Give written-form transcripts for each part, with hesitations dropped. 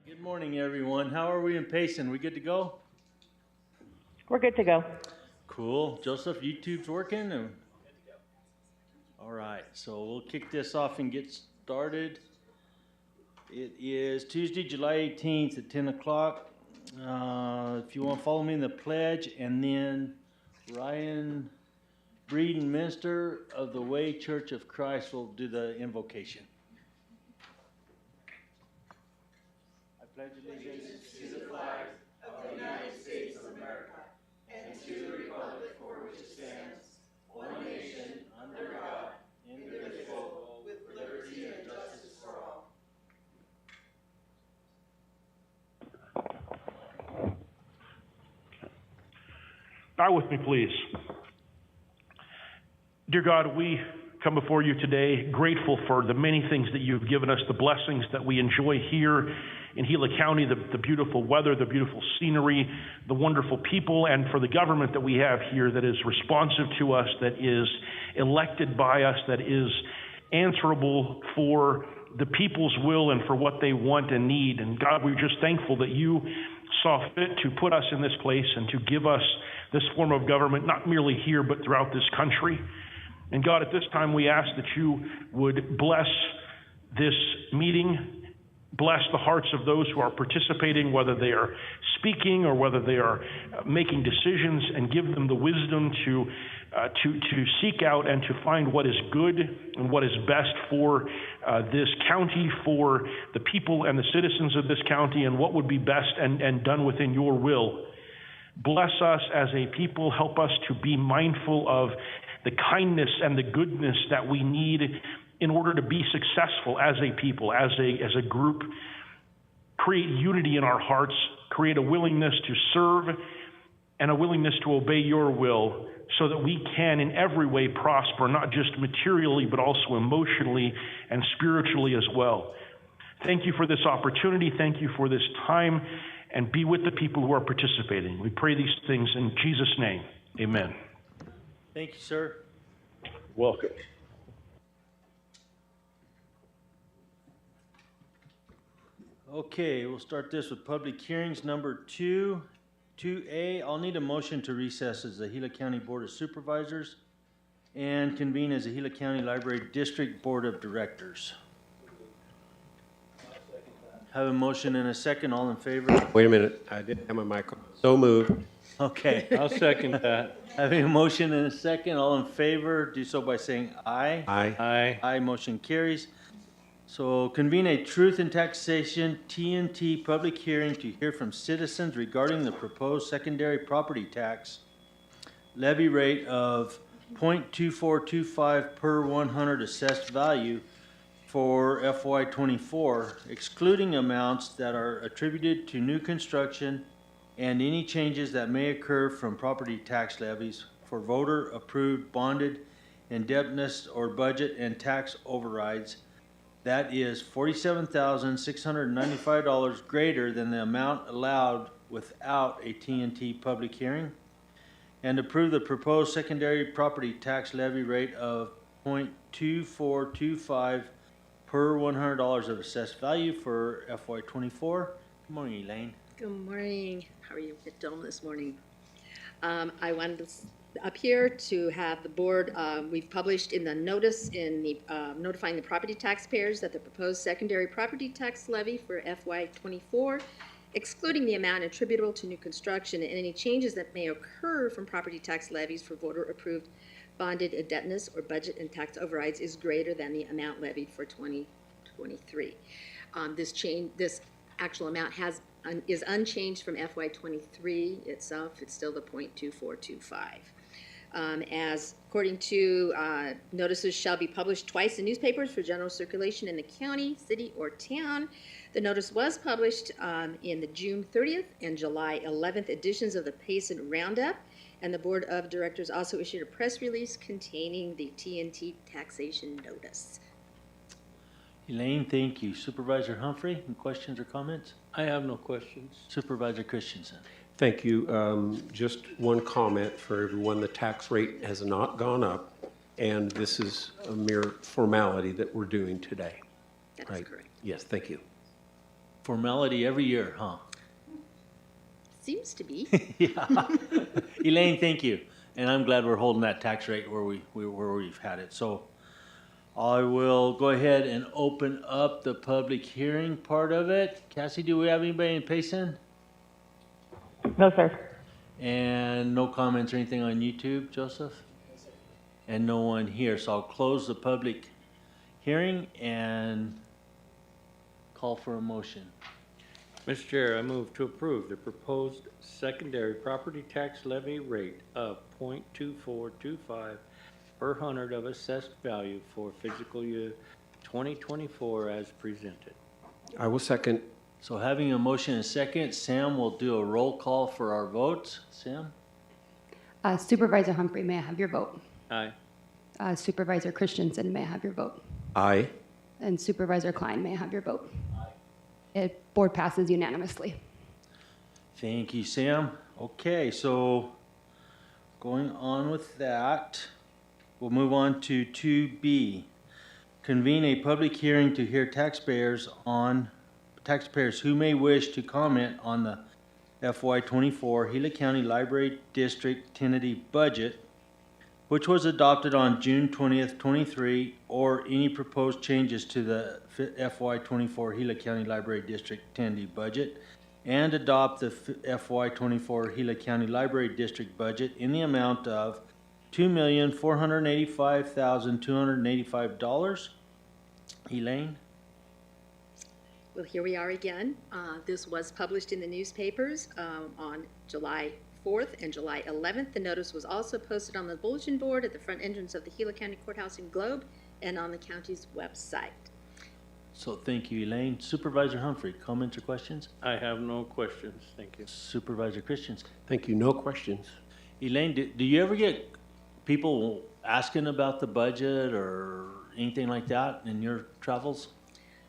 Good morning, everyone. How are we in Payson? We good to go? We're good to go. Cool. Joseph, YouTube's working? All right, so we'll kick this off and get started. It is Tuesday, July 18th at 10 o'clock. If you want to follow me in the pledge, and then Ryan Breeden, minister of the Way Church of Christ, will do the invocation. I pledge allegiance to the flag of the United States of America and to the republic for which it stands, one nation, under God, indivisible, with liberty and justice for all. Bow with me, please. Dear God, we come before you today grateful for the many things that you've given us, the blessings that we enjoy here in Gila County, the beautiful weather, the beautiful scenery, the wonderful people, and for the government that we have here that is responsive to us, that is elected by us, that is answerable for the people's will and for what they want and need. And God, we're just thankful that you saw fit to put us in this place and to give us this form of government, not merely here, but throughout this country. And God, at this time, we ask that you would bless this meeting, bless the hearts of those who are participating, whether they are speaking or whether they are making decisions, and give them the wisdom to seek out and to find what is good and what is best for this county, for the people and the citizens of this county, and what would be best and done within your will. Bless us as a people. Help us to be mindful of the kindness and the goodness that we need in order to be successful as a people, as a group. Create unity in our hearts, create a willingness to serve and a willingness to obey your will, so that we can in every way prosper, not just materially, but also emotionally and spiritually as well. Thank you for this opportunity. Thank you for this time, and be with the people who are participating. We pray these things in Jesus' name. Amen. Thank you, sir. Welcome. Okay, we'll start this with public hearings number 2A. I'll need a motion to recess as the Gila County Board of Supervisors and convene as the Gila County Library District Board of Directors. Have a motion and a second. All in favor? Wait a minute. I didn't have my mic on. So moved. Okay. I'll second that. Having a motion and a second. All in favor, do so by saying aye. Aye. Aye. Aye, motion carries. So convene a Truth and Taxation TNT public hearing to hear from citizens regarding the proposed secondary property tax levy rate of 0.2425 per 100 assessed value for FY24, excluding amounts that are attributed to new construction and any changes that may occur from property tax levies for voter-approved bonded indebtedness or budget and tax overrides. That is $47,695 greater than the amount allowed without a TNT public hearing, and approve the proposed secondary property tax levy rate of 0.2425 per $100 of assessed value for FY24. Good morning, Elaine. Good morning. How are you gentlemen this morning? I wanted to up here to have the board, we've published in the notice in the notifying the property taxpayers that the proposed secondary property tax levy for FY24, excluding the amount attributable to new construction and any changes that may occur from property tax levies for voter-approved bonded indebtedness or budget and tax overrides, is greater than the amount levied for 2023. This actual amount is unchanged from FY23 itself. It's still the 0.2425. As according to notices shall be published twice in newspapers for general circulation in the county, city, or town. The notice was published in the June 30th and July 11th editions of the Payson Roundup, and the Board of Directors also issued a press release containing the TNT taxation notice. Elaine, thank you. Supervisor Humphrey, any questions or comments? I have no questions. Supervisor Christensen. Thank you. Just one comment for everyone. The tax rate has not gone up, and this is a mere formality that we're doing today. That right? is correct. Yes, thank you. Formality every year, huh? Seems to be. Yeah. Elaine, thank you. And I'm glad we're holding that tax rate where we've had it. So I will go ahead and open up the public hearing part of it. Cassie, do we have anybody in Payson? No, sir. And no comments or anything on YouTube, Joseph? And no one here, so I'll close the public hearing and call for a motion. Mr. Chair, I move to approve the proposed secondary property tax levy rate of .2425 per hundred of assessed value for fiscal year 2024 as presented. I will second. So having a motion and a second, Sam will do a roll call for our votes. Sam? Supervisor Humphrey, may I have your vote? Aye. Supervisor Christensen, may I have your vote? Aye. And Supervisor Klein, may I have your vote? Board passes unanimously. Thank you, Sam. Okay, so going on with that, we'll move on to 2B. Convene a public hearing to hear taxpayers who may wish to comment on the FY24 Gila County Library District tentative budget, which was adopted on June 20th, 23, or any proposed changes to the FY24 Gila County Library District tentative budget, and adopt the FY24 Gila County Library District budget in the amount of $2,485,285. Elaine? Well, here we are again. This was published in the newspapers on July 4th and July 11th. The notice was also posted on the bulletin board at the front entrance of the Gila County Courthouse in Globe and on the county's website. So thank you, Elaine. Supervisor Humphrey, comments or questions? I have no questions, thank you. Supervisor Christians? Thank you. No questions. Elaine, do you ever get people asking about the budget or anything like that in your travels?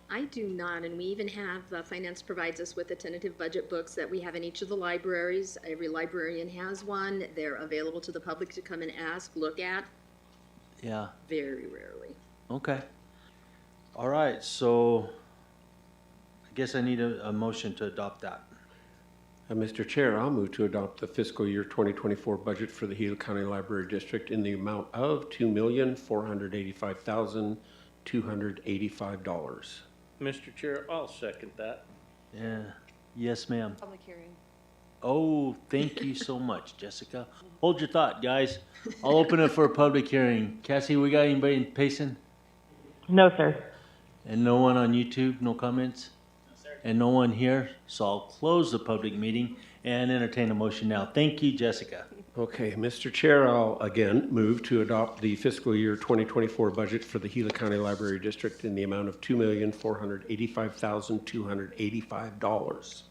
I do not, and we even have, Finance provides us with the tentative budget books that we have in each of the libraries. Every librarian has one. They're available to the public to come and ask, look at. Yeah. Very rarely. Okay. All right, so I guess I need a motion to adopt that. Mr. Chair, I'll move to adopt the fiscal year 2024 budget for the Gila County Library District in the amount of $2,485,285. Mr. Chair, I'll second that. Yeah. Yes, ma'am. Public hearing. Oh, thank you so much, Jessica. Hold your thought, guys. I'll open it for a public hearing. Cassie, we got anybody in Payson? No, sir. And no one on YouTube? No comments? No, sir. And no one here? So I'll close the public meeting and entertain a motion now. Thank you, Jessica. Okay, Mr. Chair, I'll again move to adopt the fiscal year 2024 budget for the Gila County Library District in the amount of $2,485,285.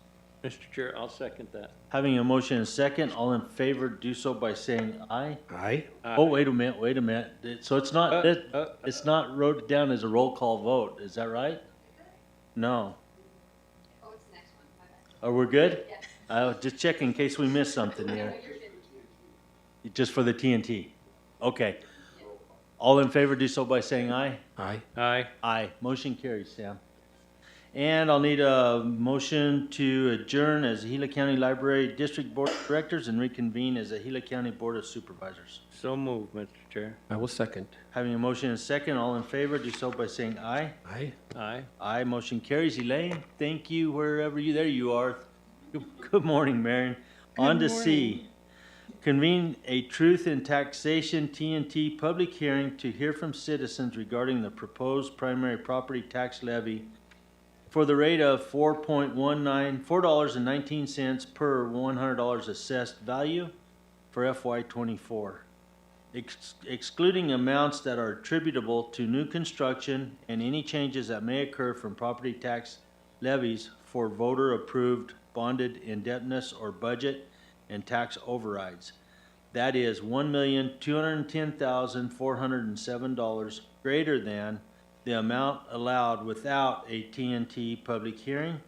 Mr. Chair, I'll second that. Having a motion and a second, all in favor do so by saying aye. Aye. Oh, wait a minute. So it's not, it's not wrote down as a roll call vote, is that right? No. Oh, it's the next one. My bad. Are we good? Yes. Just checking in case we missed something here. Just for the TNT. Okay. All in favor do so by saying aye. Aye. Aye. Aye. Motion carries, Sam. And I'll need a motion to adjourn as the Gila County Library District Board of Directors and reconvene as the Gila County Board of Supervisors. So moved, Mr. Chair. I will second. Having a motion and a second, all in favor do so by saying aye. Aye. Aye. Aye. Motion carries. Elaine, thank you wherever you, there you are. Good morning, Marion. On to C. Convene a Truth in Taxation TNT public hearing to hear from citizens regarding the proposed primary property tax levy for the rate of $4.19 per $100 assessed value for FY24, excluding amounts that are attributable to new construction and any changes that may occur from property tax levies for voter-approved bonded indebtedness or budget and tax overrides. That is $1,210,407 greater than the amount allowed without a TNT public hearing,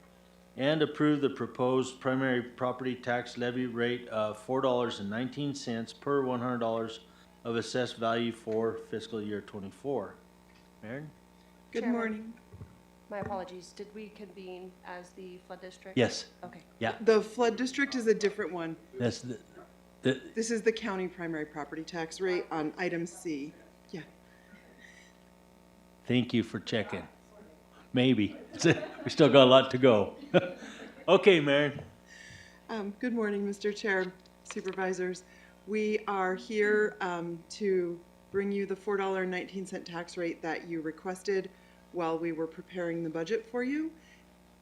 and approve the proposed primary property tax levy rate of $4.19 per $100 of assessed value for fiscal year 24. Maren? Good morning. My apologies. Did we convene as the flood district? Yes, Okay. yeah, The flood district is a different one. that's the, This is the county primary property tax rate on item C. Yeah. thank you for checking. Maybe. We still got a lot to go. Okay, Marion. Good morning, Mr. Chair, supervisors. We are here to bring you the $4.19 tax rate that you requested while we were preparing the budget for you.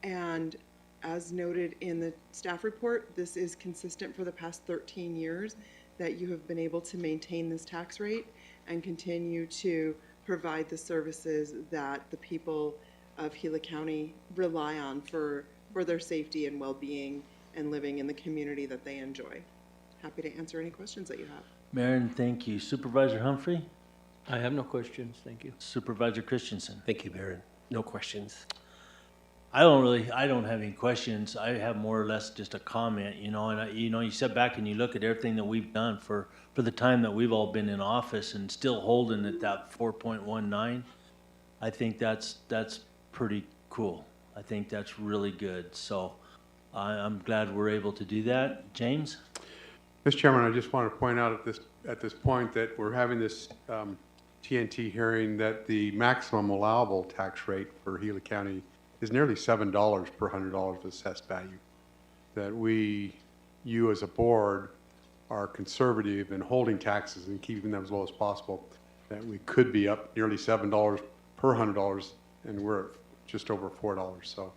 And as noted in the staff report, this is consistent for the past 13 years that you have been able to maintain this tax rate and continue to provide the services that the people of Gila County rely on for their safety and well-being and living in the community that they enjoy. Happy to answer any questions that you have. Marion, thank you. Supervisor Humphrey? I have no questions, thank you. Supervisor Christensen? Thank you, Baron. No questions. I don't have any questions. I have more or less just a comment, and you sit back and you look at everything that we've done for the time that we've all been in office and still holding at that 4.19. I think that's pretty cool. I think that's really good. So I'm glad we're able to do that. James? Mr. Chairman, I just want to point out at this point that we're having this TNT hearing that the maximum allowable tax rate for Gila County is nearly $7 per $100 of assessed value. That you as a board are conservative in holding taxes and keeping them as low as possible. That we could be up nearly $7 per $100, and we're at just over $4. So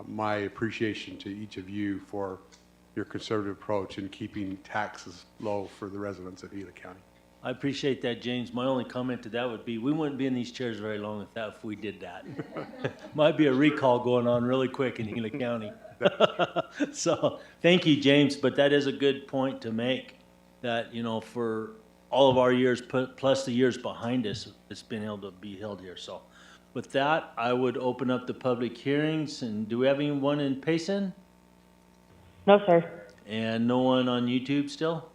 my appreciation to each of you for your conservative approach in keeping taxes low for the residents of Gila County. I appreciate that, James. My only comment to that would be, we wouldn't be in these chairs very long if we did that. Might be a recall going on really quick in Gila County. So, thank you, James, but that is a good point to make, that, for all of our years, plus the years behind us, it's been able to be held here. So, with that, I would open up the public hearings, and do we have anyone in Payson? No, sir. And no one on YouTube still?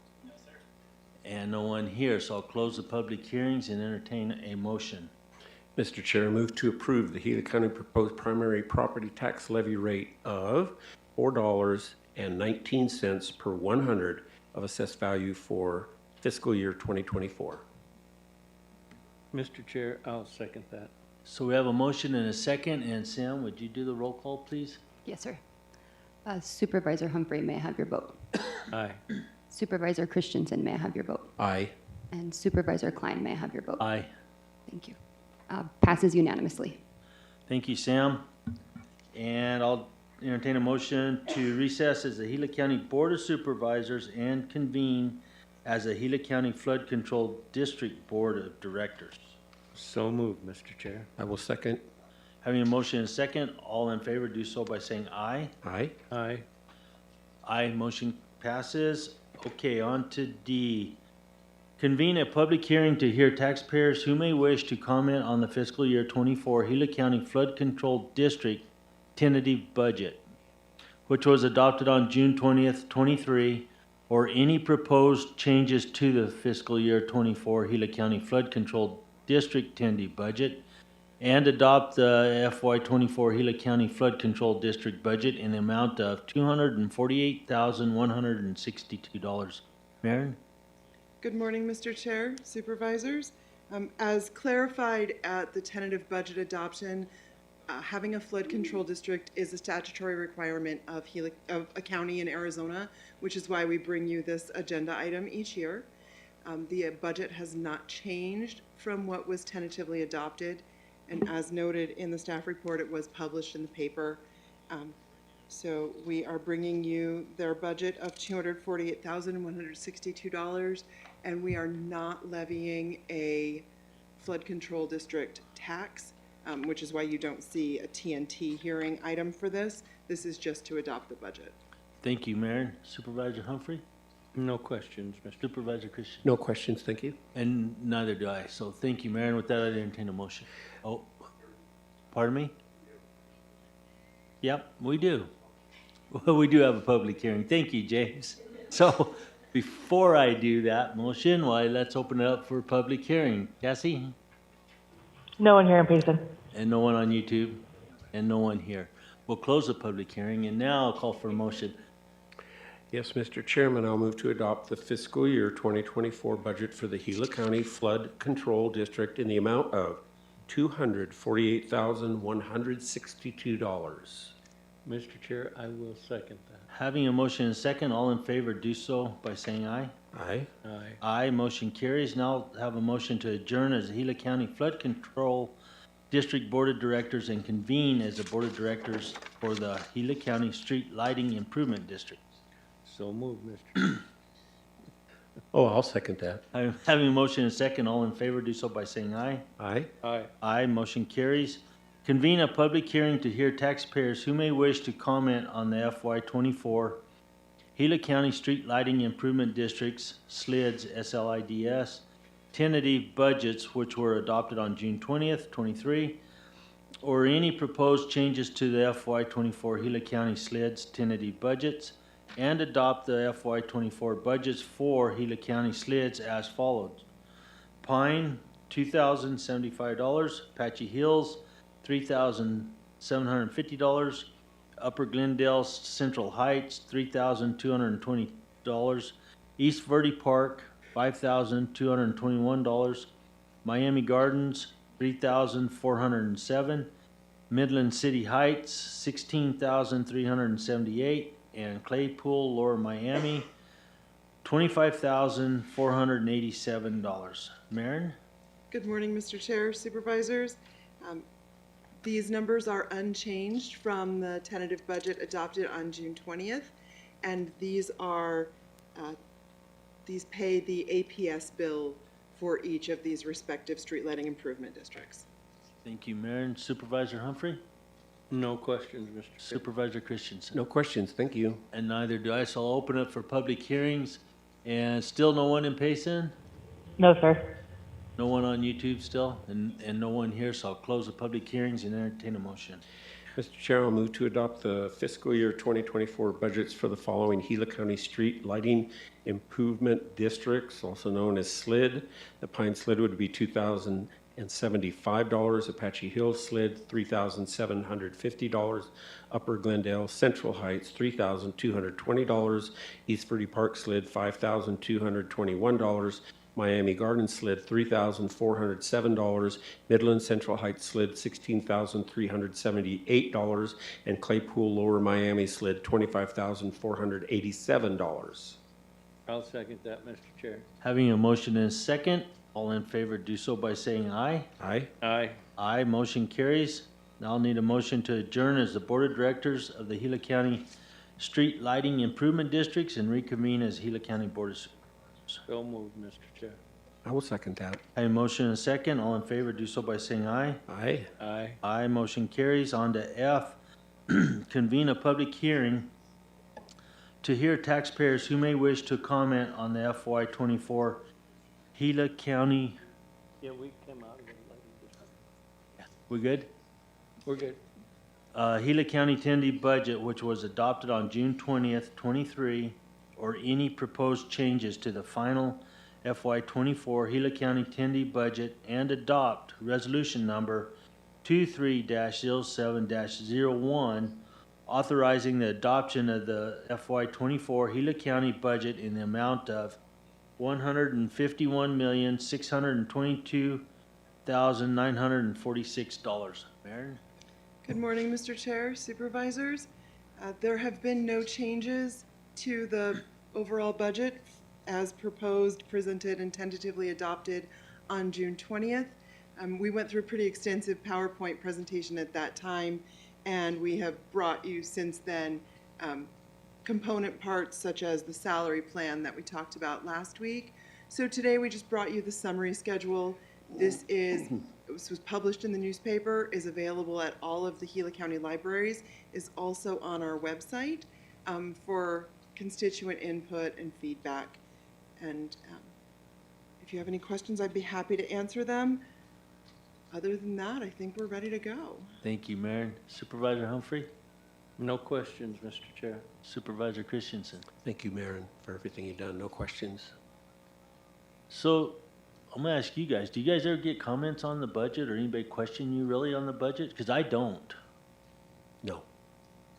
And no one here, so I'll close the public hearings and entertain a motion. Mr. Chair, I move to approve the Gila County proposed primary property tax levy rate of $4.19 per 100 of assessed value for fiscal year 2024. Mr. Chair, I'll second that. So we have a motion and a second, and Sam, would you do the roll call, please? Yes, sir. Supervisor Humphrey, may I have your vote? Aye. Supervisor Christensen, may I have your vote? Aye. And Supervisor Klein, may I have your vote? Aye. Thank you. Passes unanimously. Thank you, Sam. And I'll entertain a motion to recess as the Gila County Board of Supervisors and convene as the Gila County Flood Control District Board of Directors. So moved, Mr. Chair. I will second. Having a motion and a second, all in favor do so by saying aye. Aye. Aye. Aye, motion passes. Okay, on to D. Convene a public hearing to hear taxpayers who may wish to comment on the fiscal year 24 Gila County Flood Control District tentative budget, which was adopted on June 20th, 23, or any proposed changes to the fiscal year 24 Gila County Flood Control District tentative budget, and adopt the FY24 Gila County Flood Control District budget in the amount of $248,162. Marion? Good morning, Mr. Chair, supervisors. As clarified at the tentative budget adoption, having a flood control district is a statutory requirement of a county in Arizona, which is why we bring you this agenda item each year. The budget has not changed from what was tentatively adopted, and as noted in the staff report, it was published in the paper. So we are bringing you their budget of $248,162, and we are not levying a flood control district tax, which is why you don't see a TNT hearing item for this. This is just to adopt the budget. Thank you, Marion. Supervisor Humphrey? No questions, Mr. Supervisor Christian? No questions, thank you. And neither do I. So thank you, Marion. With that, I entertain a motion. Oh, pardon me? Yep, we do. Well, we do have a public hearing. Thank you, James. So before I do that motion, why, let's open it up for public hearing. Cassie? No one here in Payson. And no one on YouTube? and no one here. We'll close the public hearing, and now I'll call for a motion. Yes, Mr. Chairman, I'll move to adopt the fiscal year 2024 budget for the Gila County Flood Control District in the amount of $248,162. Mr. Chair, I will second that. Having a motion and a second, all in favor do so by saying aye. Aye. Aye. Aye, motion carries. Now I'll have a motion to adjourn as the Gila County Flood Control District Board of Directors and convene as the Board of Directors for the Gila County Street Lighting Improvement District. So moved, Mr. Oh, I'll second that. Having a motion and a second, all in favor do so by saying aye. Aye. Aye. Aye, motion carries. Convene a public hearing to hear taxpayers who may wish to comment on the FY24 Gila County Street Lighting Improvement Districts, SLIDS, SLIDS, tentative budgets which were adopted on June 20th, 23, or any proposed changes to the FY24 Gila County SLIDS tentative budgets, and adopt the FY24 budgets for Gila County SLIDS as follows. Pine, $2,075. Apache Hills, $3,750. Upper Glendale Central Heights, $3,220. East Verde Park, $5,221. Miami Gardens, $3,407. Midland City Heights, $16,378. And Claypool, Lower Miami, $25,487. Maren? Good morning, Mr. Chair, Supervisors. These numbers are unchanged from the tentative budget adopted on June 20th, and these pay the APS bill for each of these respective street lighting improvement districts. Thank you, Maren. Supervisor Humphrey? No questions, Mr. Chair. Supervisor Christensen? No questions, thank you. And neither do I, so I'll open it for public hearings. And still no one in Payson? No, sir. No one on YouTube still? And no one here, so I'll close the public hearings and entertain a motion. Mr. Chair, I'll move to adopt the fiscal year 2024 budgets for the following Gila County Street Lighting Improvement Districts, also known as SLID. The Pine SLID would be $2,075. Apache Hills SLID, $3,750. Upper Glendale Central Heights, $3,220. East Verde Park SLID, $5,221. Miami Gardens SLID, $3,407. Midland Central Heights SLID, $16,378. And Claypool Lower Miami SLID, $25,487. I'll second that, Mr. Chair. Having a motion and a second, all in favor do so by saying aye. Aye. Aye. Aye, motion carries. Now I'll need a motion to adjourn as the Board of Directors of the Gila County Street Lighting Improvement Districts and reconvene as Gila County Board of Supervisors. So moved, Mr. Chair. I will second that. I have a motion and a second. All in favor do so by saying aye. Aye. Aye. Aye, motion carries. On to F, convene a public hearing to hear taxpayers who may wish to comment on the FY24 Gila County. Yeah, we came out of the lighting district. We good? We're good. Gila County tentative budget, which was adopted on June 20th, 23, or any proposed changes to the final FY24 Gila County tentative budget, and adopt resolution number 23-07-01, authorizing the adoption of the FY24 Gila County budget in the amount of $151,622,946. Maren? Good morning, Mr. Chair, Supervisors. There have been no changes to the overall budget as proposed, presented, and tentatively adopted on June 20th. We went through a pretty extensive PowerPoint presentation at that time, and we have brought you since then component parts such as the salary plan that we talked about last week. So today we just brought you the summary schedule. This was published in the newspaper, is available at all of the Gila County libraries, is also on our website for constituent input and feedback. And if you have any questions, I'd be happy to answer them. Other than that, I think we're ready to go. Thank you, Maren. Supervisor Humphrey? No questions, Mr. Chair. Supervisor Christensen? Thank you, Maren, for everything you've done. No questions. So I'm gonna ask you guys, do you guys ever get comments on the budget or anybody question you really on the budget? Because I don't.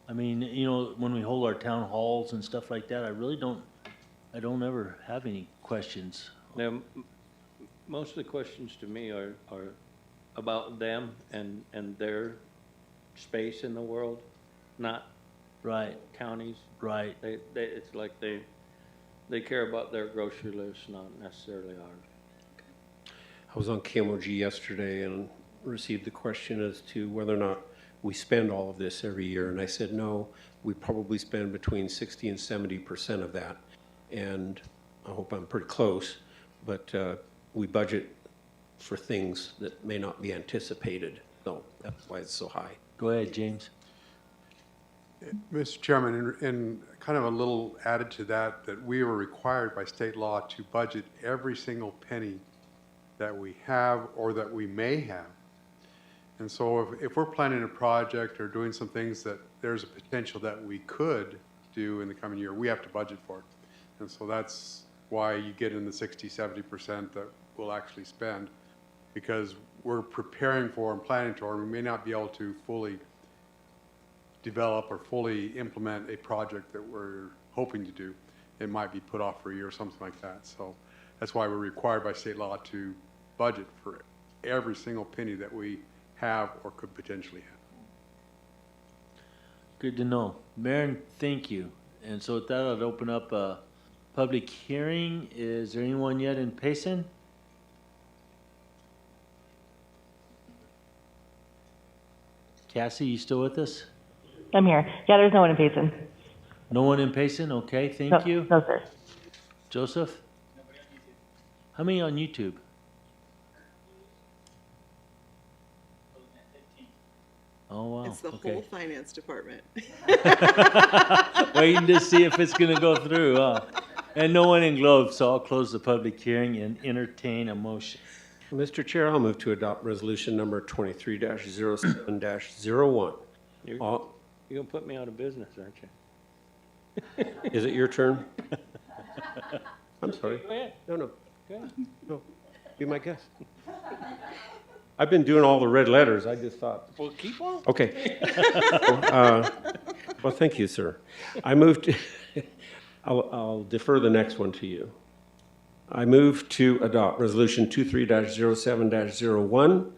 I mean, you know, when we hold our town halls and stuff like that, I don't ever have any questions. Now, most of the questions to me are about them and their space in the world, not Right, counties. right. It's like they care about their grocery list, not necessarily ours. I was on KMOG yesterday and received the question as to whether or not we spend all of this every year. And I said, no, we probably spend between 60 and 70% of that. And I hope I'm pretty close, but we budget for things that may not be anticipated. So that's why it's so high. Go ahead, James. Mr. Chairman, and kind of a little added to that, that we are required by state law to budget every single penny that we have or that we may have. And so if we're planning a project or doing some things that there's a potential that we could do in the coming year, we have to budget for it. And so that's why you get in the 60, 70% that we'll actually spend, because we're preparing for and planning for, and we may not be able to fully develop or fully implement a project that we're hoping to do. It might be put off for a year or something like that. So that's why we're required by state law to budget for every single penny that we have or could potentially have. Good to know. Marin, thank you. And so with that, I'd open up a public hearing. Is there anyone yet in Payson? Cassie, you still with us? I'm here. Yeah, there's no one in Payson. No one in Payson? Okay, No, thank you. No, sir. Joseph? How many on YouTube? Oh, wow. It's the okay. whole finance department. Waiting to see if it's gonna go through, huh? And no one in Globe, so I'll close the public hearing and entertain a motion. Mr. Chair, I'll move to adopt resolution number 23-07-01. You're All- gonna put me out of business, aren't you? Is it your turn? I'm sorry. Go ahead. No, no, Go ahead. no. Be my guest. I've been doing all the red letters. I just thought, Well, keep on. okay. Well, thank you, sir. I moved, I'll defer the next one to you. I move to adopt Resolution 23-07-01,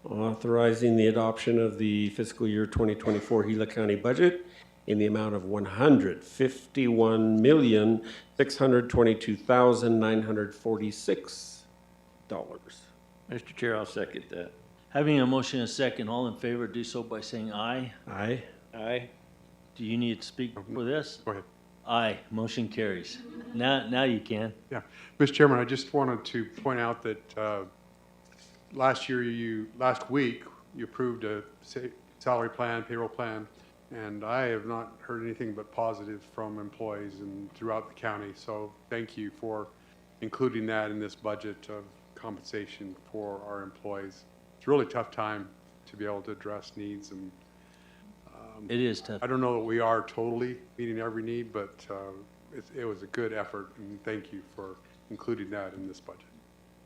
authorizing the adoption of the fiscal year 2024 Gila County budget in the amount of $151,622,946. Mr. Chair, I'll second that. Having a motion and a second, all in favor, do so by saying aye. Aye. Aye. Do you need to speak for this? Go ahead. Aye, motion carries. Now you can. Yeah. Mr. Chairman, I just wanted to point out that last week, you approved a salary plan, payroll plan, and I have not heard anything but positive from employees and throughout the county. So thank you for including that in this budget of compensation for our employees. It's a really tough time to be able to address needs, and It is tough. I don't know that we are totally meeting every need, but it was a good effort, and thank you for including that in this budget.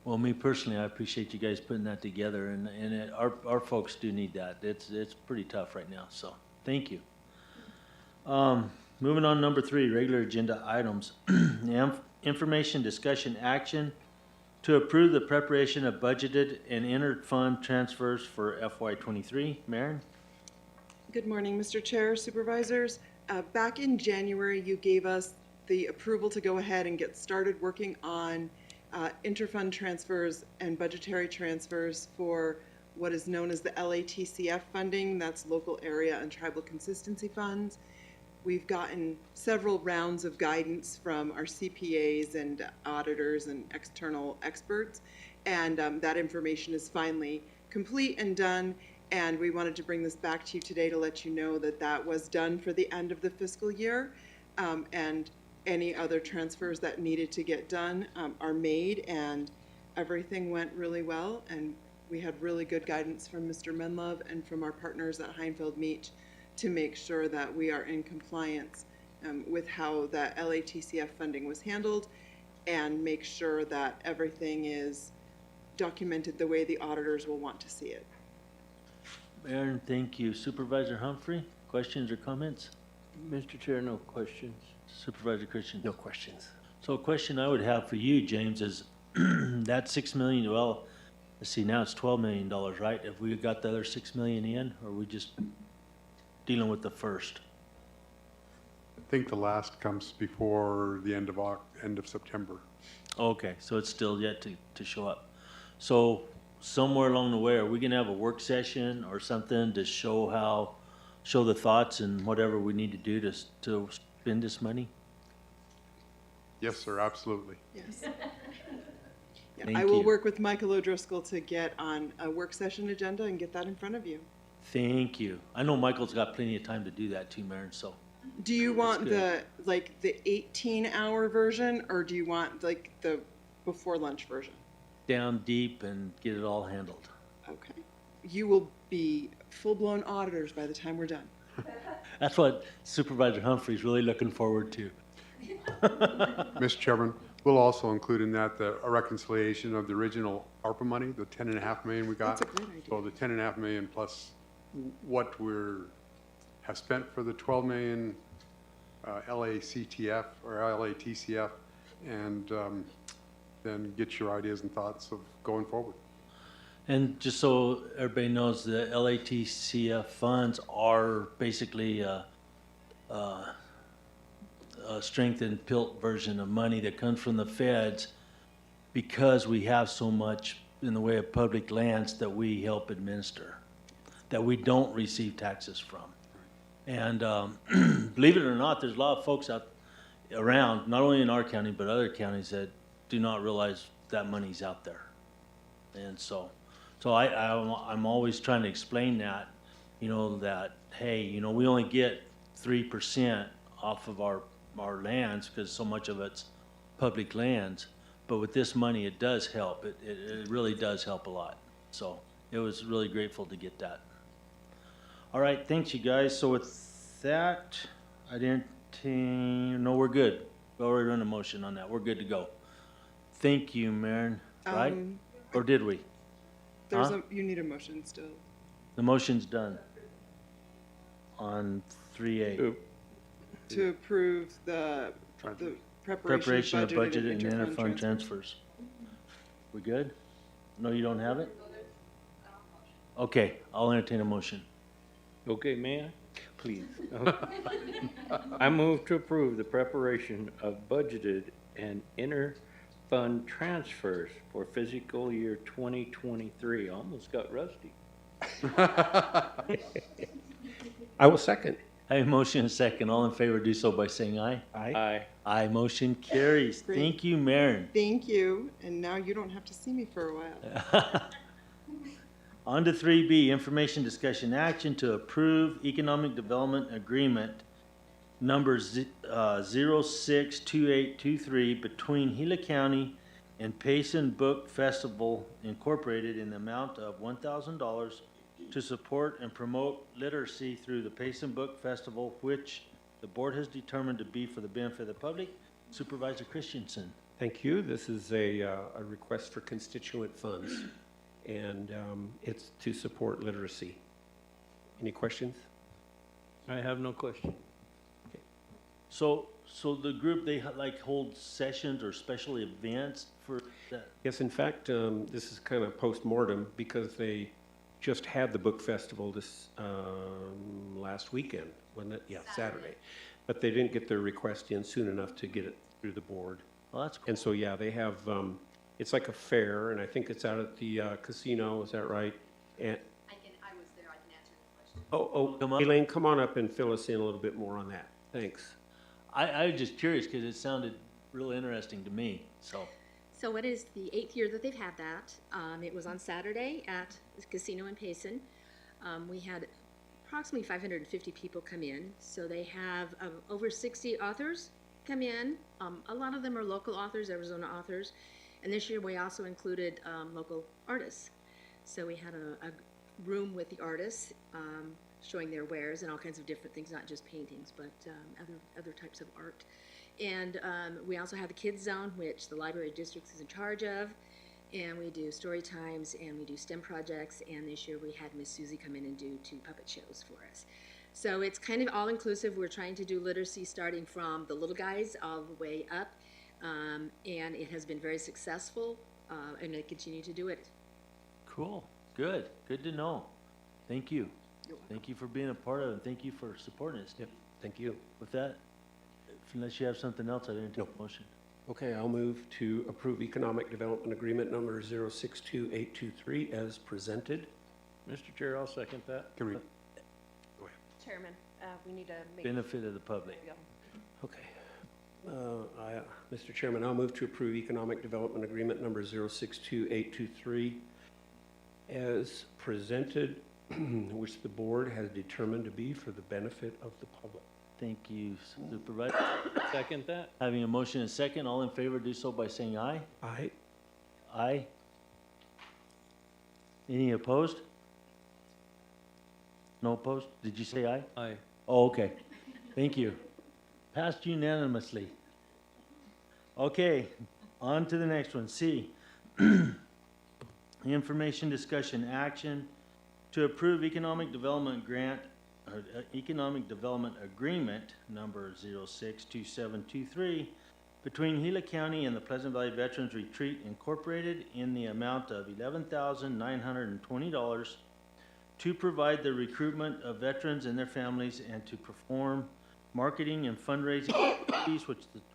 Well, me personally, I appreciate you guys putting that together, and our folks do need that. It's pretty tough right now, so thank you. Moving on, number 3, regular agenda items. Information, discussion, action to approve the preparation of budgeted and entered fund transfers for FY23. Marin? Good morning, Mr. Chair, Supervisors. Back in January, you gave us the approval to go ahead and get started working on interfund transfers and budgetary transfers for what is known as the LATCF funding. That's local area and tribal consistency funds. We've gotten several rounds of guidance from our CPAs and auditors and external experts, and that information is finally complete and done. And we wanted to bring this back to you today to let you know that that was done for the end of the fiscal year, and any other transfers that needed to get done are made, and everything went really well. And we had really good guidance from Mr. Menlove and from our partners at Heinfeld Meach to make sure that we are in compliance with how that LATCF funding was handled, and make sure that everything is documented the way the auditors will want to see it. Marin, thank you. Supervisor Humphrey, questions or comments? Mr. Chair, no questions. Supervisor Christian? No questions. So a question I would have for you, James, is that 6 million, well, let's see, now it's $12 million, right? Have we got the other 6 million in, or are we just dealing with the first? I think the last comes before the end of September. Okay, so it's still yet to show up. So somewhere along the way, are we gonna have a work session or something to show the thoughts and whatever we need to do to spend this money? Yes, sir, absolutely. Yes. Yeah, Thank I will you. work with Michael O'Driscoll to get on a work session agenda and get that in front of you. Thank you. I know Michael's got plenty of time to do that too, Maren, so. Do you want good. the 18-hour version, or do you want like the before lunch version? Down deep and get it all handled. Okay. You will be full-blown auditors by the time we're done. That's what Supervisor Humphrey's really looking forward to. Mr. Chairman, we'll also include in that a reconciliation of the original ARPA money, the 10.5 million we got. That's a great idea. So the 10.5 million plus what have spent for the 12 million LACTF or LATCF, and then get your ideas and thoughts of going forward. And just so everybody knows, the LATCF funds are basically a strengthened PILT version of money that comes from the feds because we have so much in the way of public lands that we help administer, that we don't receive taxes from. And believe it or not, there's a lot of folks out around, not only in our county, but other counties that do not realize that money's out there. And so I'm always trying to explain that, that, hey, we only get 3% off of our lands because so much of it's public lands. But with this money, it does help. It really does help a lot. So it was really grateful to get that. All right, thanks you guys. So with that, no, we're good. We already run a motion on that. We're good to go. Thank you, Maren, right? Or did we? You need a motion still. The motion's done on 3A. To approve the preparation of budget and interfund transfers. We good? No, you don't have it? Okay, I'll entertain a motion. Okay, may I? Please. I move to approve the preparation of budgeted and inter-fund transfers for fiscal year 2023. Almost got rusty. I will second. I have a motion and a second. All in favor, do so by saying aye. Aye. Aye, motion carries. Great. Thank you, Maren. Thank you, and now you don't have to see me for a while. On to 3B, information discussion action to approve economic development agreement number 062823 between Gila County and Payson Book Festival Incorporated in the amount of $1,000 to support and promote literacy through the Payson Book Festival, which the board has determined to be for the benefit of the public. Supervisor Christensen. Thank you. This is a request for constituent funds, and it's to support literacy. Any questions? I have no question. So the group, they hold sessions or special events for that? Yes, in fact, this is kind of post-mortem because they just had the book festival this last weekend, wasn't it? Yeah, Saturday. But they didn't get their request in soon enough to get it through the board. Well, that's cool. And so, yeah, they have, it's like a fair, and I think it's out at the casino, is that right? And I was there, I can answer the question. Come up. Elaine, come on up and fill us in a little bit more on that. Thanks. I was just curious because it sounded real interesting to me, so. So it is the 8th year that they've had that. It was on Saturday at the casino in Payson. We had approximately 550 people come in. So they have over 60 authors come in. A lot of them are local authors, Arizona authors. And this year we also included local artists. So we had a room with the artists showing their wares and all kinds of different things, not just paintings, but other types of art. And we also have the Kids Zone, which the Library District is in charge of. And we do story times and we do STEM projects. And this year we had Miss Susie come in and do 2 puppet shows for us. So it's kind of all-inclusive. We're trying to do literacy starting from the little guys all the way up. And it has been very successful, and I continue to do it. Cool, good to know. Thank you. You're welcome. Thank you for being a part of it, and thank you for supporting us. Yep, thank you. With that, unless you have something else, I didn't take No. a motion. Okay, I'll move to approve Economic Development Agreement number 062823 as presented. Mr. Chair, I'll second that. Can we, Chairman, we need to make. Benefit of the public. There you go. Okay. Mr. Chairman, I'll move to approve Economic Development Agreement number 062823 as presented, which the board has determined to be for the benefit of the public. Thank you, Supervisor. Second that? Having a motion and second, all in favor do so by saying aye. Aye. Aye. Any opposed? No opposed? Did you say aye? Aye. Oh, okay. Thank you. Passed unanimously. Okay, on to the next one. C. Information discussion action to approve economic development grant, or economic development agreement number 062723 between Gila County and the Pleasant Valley Veterans Retreat Incorporated in the amount of $11,920 to provide the recruitment of veterans and their families and to perform marketing and fundraising activities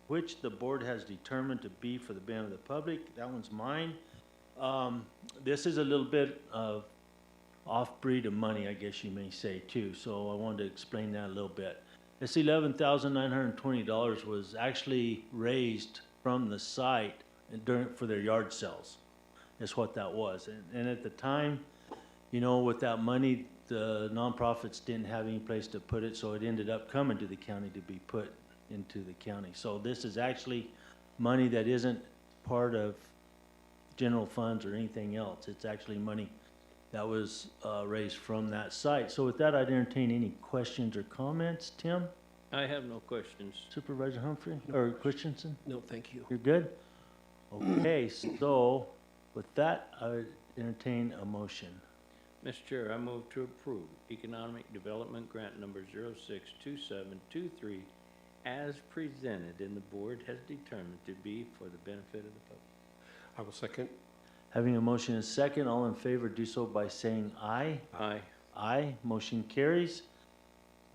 which the board has determined to be for the benefit of the public. That one's mine. This is a little bit of off-breed of money, I guess you may say, too. So I wanted to explain that a little bit. This $11,920 was actually raised from the site for their yard sales. That's what that was. And at the time, you know, with that money, the nonprofits didn't have any place to put it, so it ended up coming to the county to be put into the county. So this is actually money that isn't part of general funds or anything else. It's actually money that was raised from that site. So with that, I'd entertain any questions or comments. Tim? I have no questions. Supervisor Humphrey? Or Christensen? No, thank you. You're good? Okay, so with that, I would entertain a motion. Mr. Chair, I move to approve Economic Development Grant number 062723 as presented and the board has determined to be for the benefit of the public. I will second. Having a motion and second, all in favor do so by saying aye. Aye. Aye, motion carries.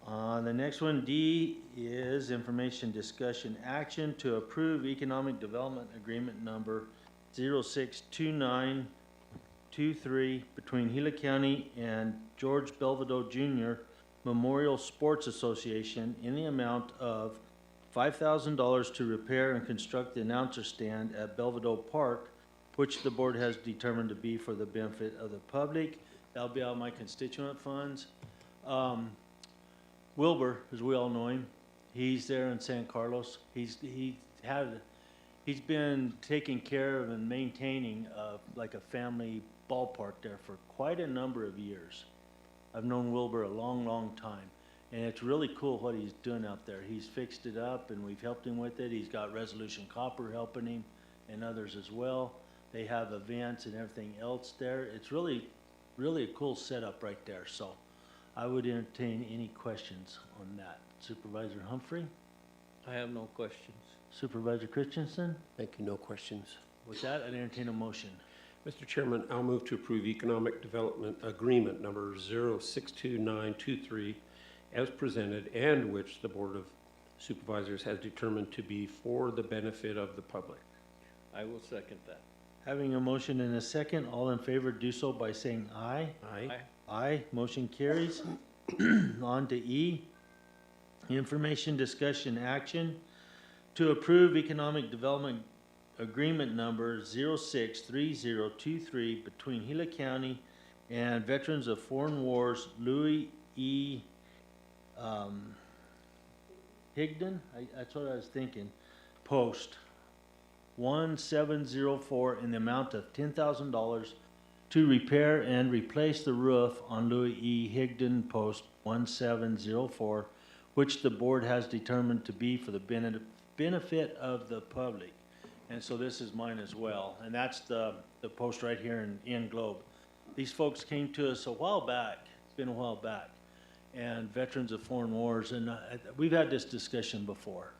The next one, D, is information discussion action to approve economic development agreement number 062923 between Gila County and George Belvedere Jr. Memorial Sports Association in the amount of $5,000 to repair and construct the announcer stand at Belvedere Park, which the board has determined to be for the benefit of the public. That'll be out of my constituent funds. Wilbur, as we all know him, he's there in San Carlos. He's been taking care of and maintaining like a family ballpark there for quite a number of years. I've known Wilbur a long, long time, and it's really cool what he's doing out there. He's fixed it up, and we've helped him with it. He's got Resolution Copper helping him, and others as well. They have events and everything else there. It's really, really a cool setup right there. So I would entertain any questions on that. Supervisor Humphrey? I have no questions. Supervisor Christensen? Thank you, no questions. With that, I'd entertain a motion. Mr. Chairman, I'll move to approve Economic Development Agreement number 062923 as presented and which the Board of Supervisors has determined to be for the benefit of the public. I will second that. Having a motion and a second, all in favor do so by saying aye. Aye. Aye. Aye, motion carries. On to E, information discussion action to approve economic development agreement number 063023 between Gila County and Veterans of Foreign Wars Louis E. Higdon, that's what I was thinking, Post 1704 in the amount of $10,000 to repair and replace the roof on Louis E. Higdon Post 1704, which the board has determined to be for the benefit of the public. And so this is mine as well, and that's the post right here in Globe. These folks came to us a while back, it's been a while back, and veterans of foreign wars, and we've had this discussion before.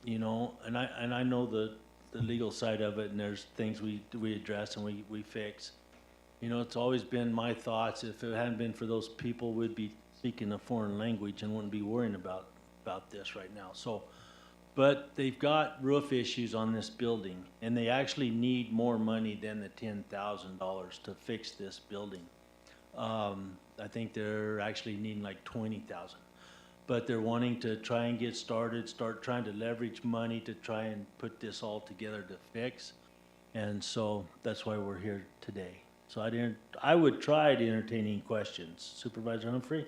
You know, and I know the legal side of it, and there's things we address and we fix. You know, it's always been my thoughts, if it hadn't been for those people, we'd be speaking a foreign language and wouldn't be worrying about this right now. So, but they've got roof issues on this building, and they actually need more money than the $10,000 to fix this building. I think they're actually needing like 20,000. But they're wanting to try and get started, start trying to leverage money to try and put this all together to fix. And so that's why we're here today. So I would try to entertain any questions. Supervisor Humphrey?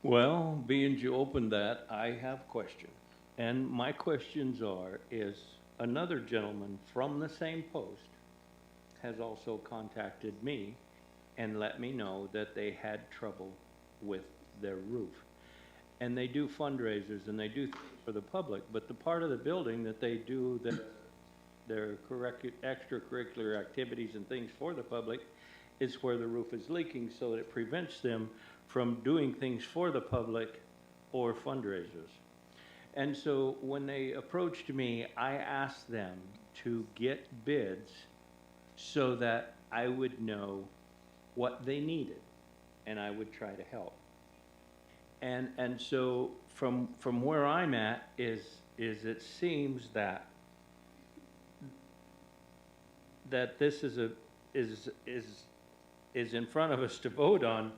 Well, being you opened that, I have questions. And my questions is another gentleman from the same post has also contacted me and let me know that they had trouble with their roof. And they do fundraisers and they do things for the public, but the part of the building that they do their extracurricular activities and things for the public is where the roof is leaking, so that it prevents them from doing things for the public or fundraisers. And so when they approached me, I asked them to get bids so that I would know what they needed and I would try to help. And so from where I'm at is it seems that this is in front of us to vote on,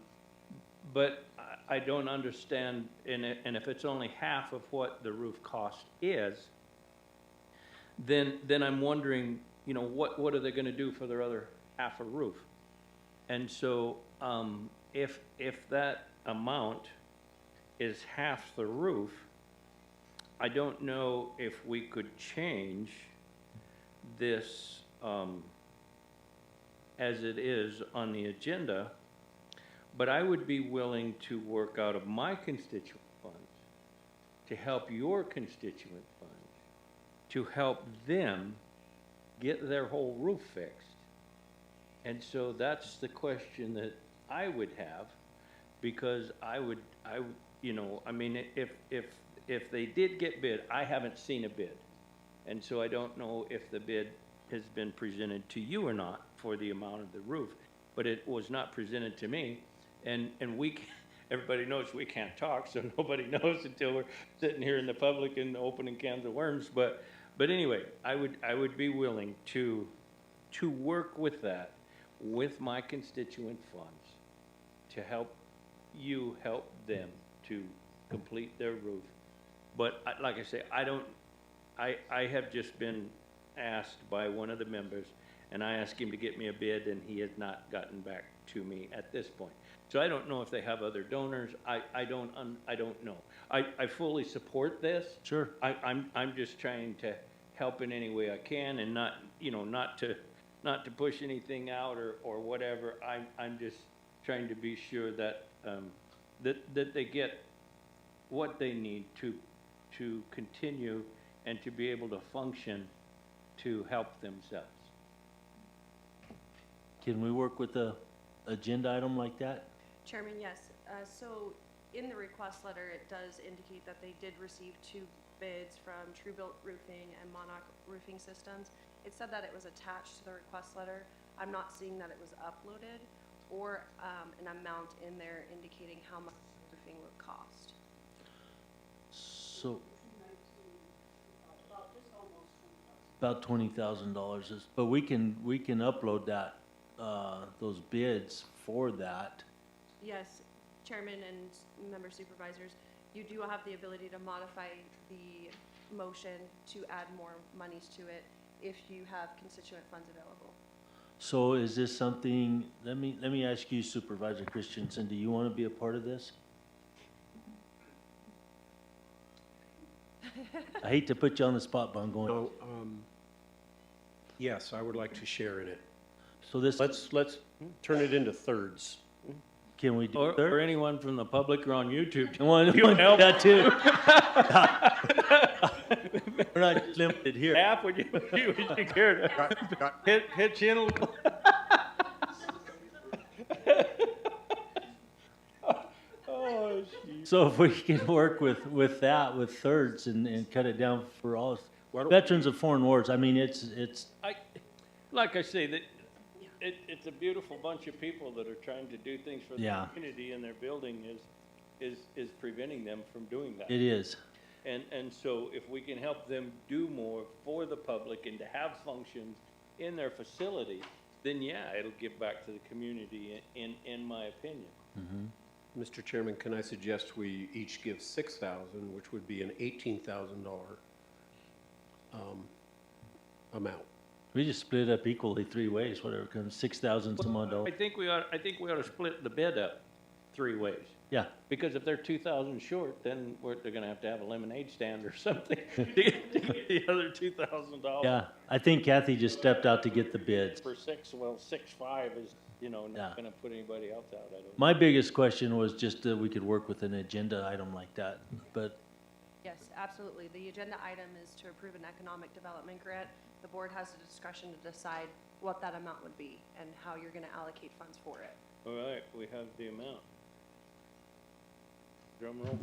but I don't understand, and if it's only half of what the roof cost is, then I'm wondering, you know, what are they going to do for their other half a roof? And so if that amount is half the roof, I don't know if we could change this as it is on the agenda, but I would be willing to work out of my constituent funds to help your constituent funds, to help them get their whole roof fixed. And so that's the question that I would have, because you know, I mean, if they did get bid, I haven't seen a bid. And so I don't know if the bid has been presented to you or not for the amount of the roof, but it was not presented to me. And everybody knows we can't talk, so nobody knows until we're sitting here in the public and opening cans of worms. But anyway, I would be willing to work with that, with my constituent funds, to help you help them to complete their roof. But like I say, I have just been asked by one of the members, and I asked him to get me a bid, and he has not gotten back to me at this point. So I don't know if they have other donors. I don't know. I fully support this. Sure. I'm just trying to help in any way I can, and not, you know, not to push anything out or whatever. I'm just trying to be sure that that they get what they need to continue and to be able to function to help themselves. Can we work with a agenda item like that? Chairman, yes. So in the request letter, it does indicate that they did receive 2 bids from Truebuilt Roofing and Monarch Roofing Systems. It said that it was attached to the request letter. I'm not seeing that it was uploaded or an amount in there indicating how much roofing would cost. So about $20,000 is, but we can upload that those bids for that. Yes, Chairman and member supervisors, you do have the ability to modify the motion to add more monies to it if you have constituent funds available. So is this something, let me ask you, Supervisor Christensen, do you want to be a part of this? I hate to put you on the spot, but I'm going. No, yes, I would like to share in it. So this, Let's turn it into thirds. can we do Or third? anyone from the public or on YouTube. You want help that too? We're not limited here. Half, would you care to pitch in a little? So if we can work with that, with thirds and cut it down for all veterans of foreign wars, I mean, it's, Like I say, that it's a beautiful bunch of people that are trying to do things for the Yeah. community, and their building is preventing them from doing that. it is. And so if we can help them do more for the public and to have functions in their facility, then yeah, it'll give back to the community, in my opinion. Mr. Chairman, can I suggest we each give 6,000, which would be an $18,000 amount? We just split it up equally 3 ways, whatever comes, 6,000 some odd I dollars. think we ought to split the bid up 3 ways. Yeah, Because if they're 2,000 short, then they're gonna have to have a lemonade stand or something to get the other $2,000. yeah. I think Kathy just stepped out to get the bids. For 6.5 is, Yeah. not gonna put anybody else out, I don't. My biggest question was just that we could work with an agenda item like that, but Yes, absolutely. The agenda item is to approve an economic development grant. The board has the discretion to decide what that amount would be and how you're gonna allocate funds for it. All right, we have the amount. Drum roll.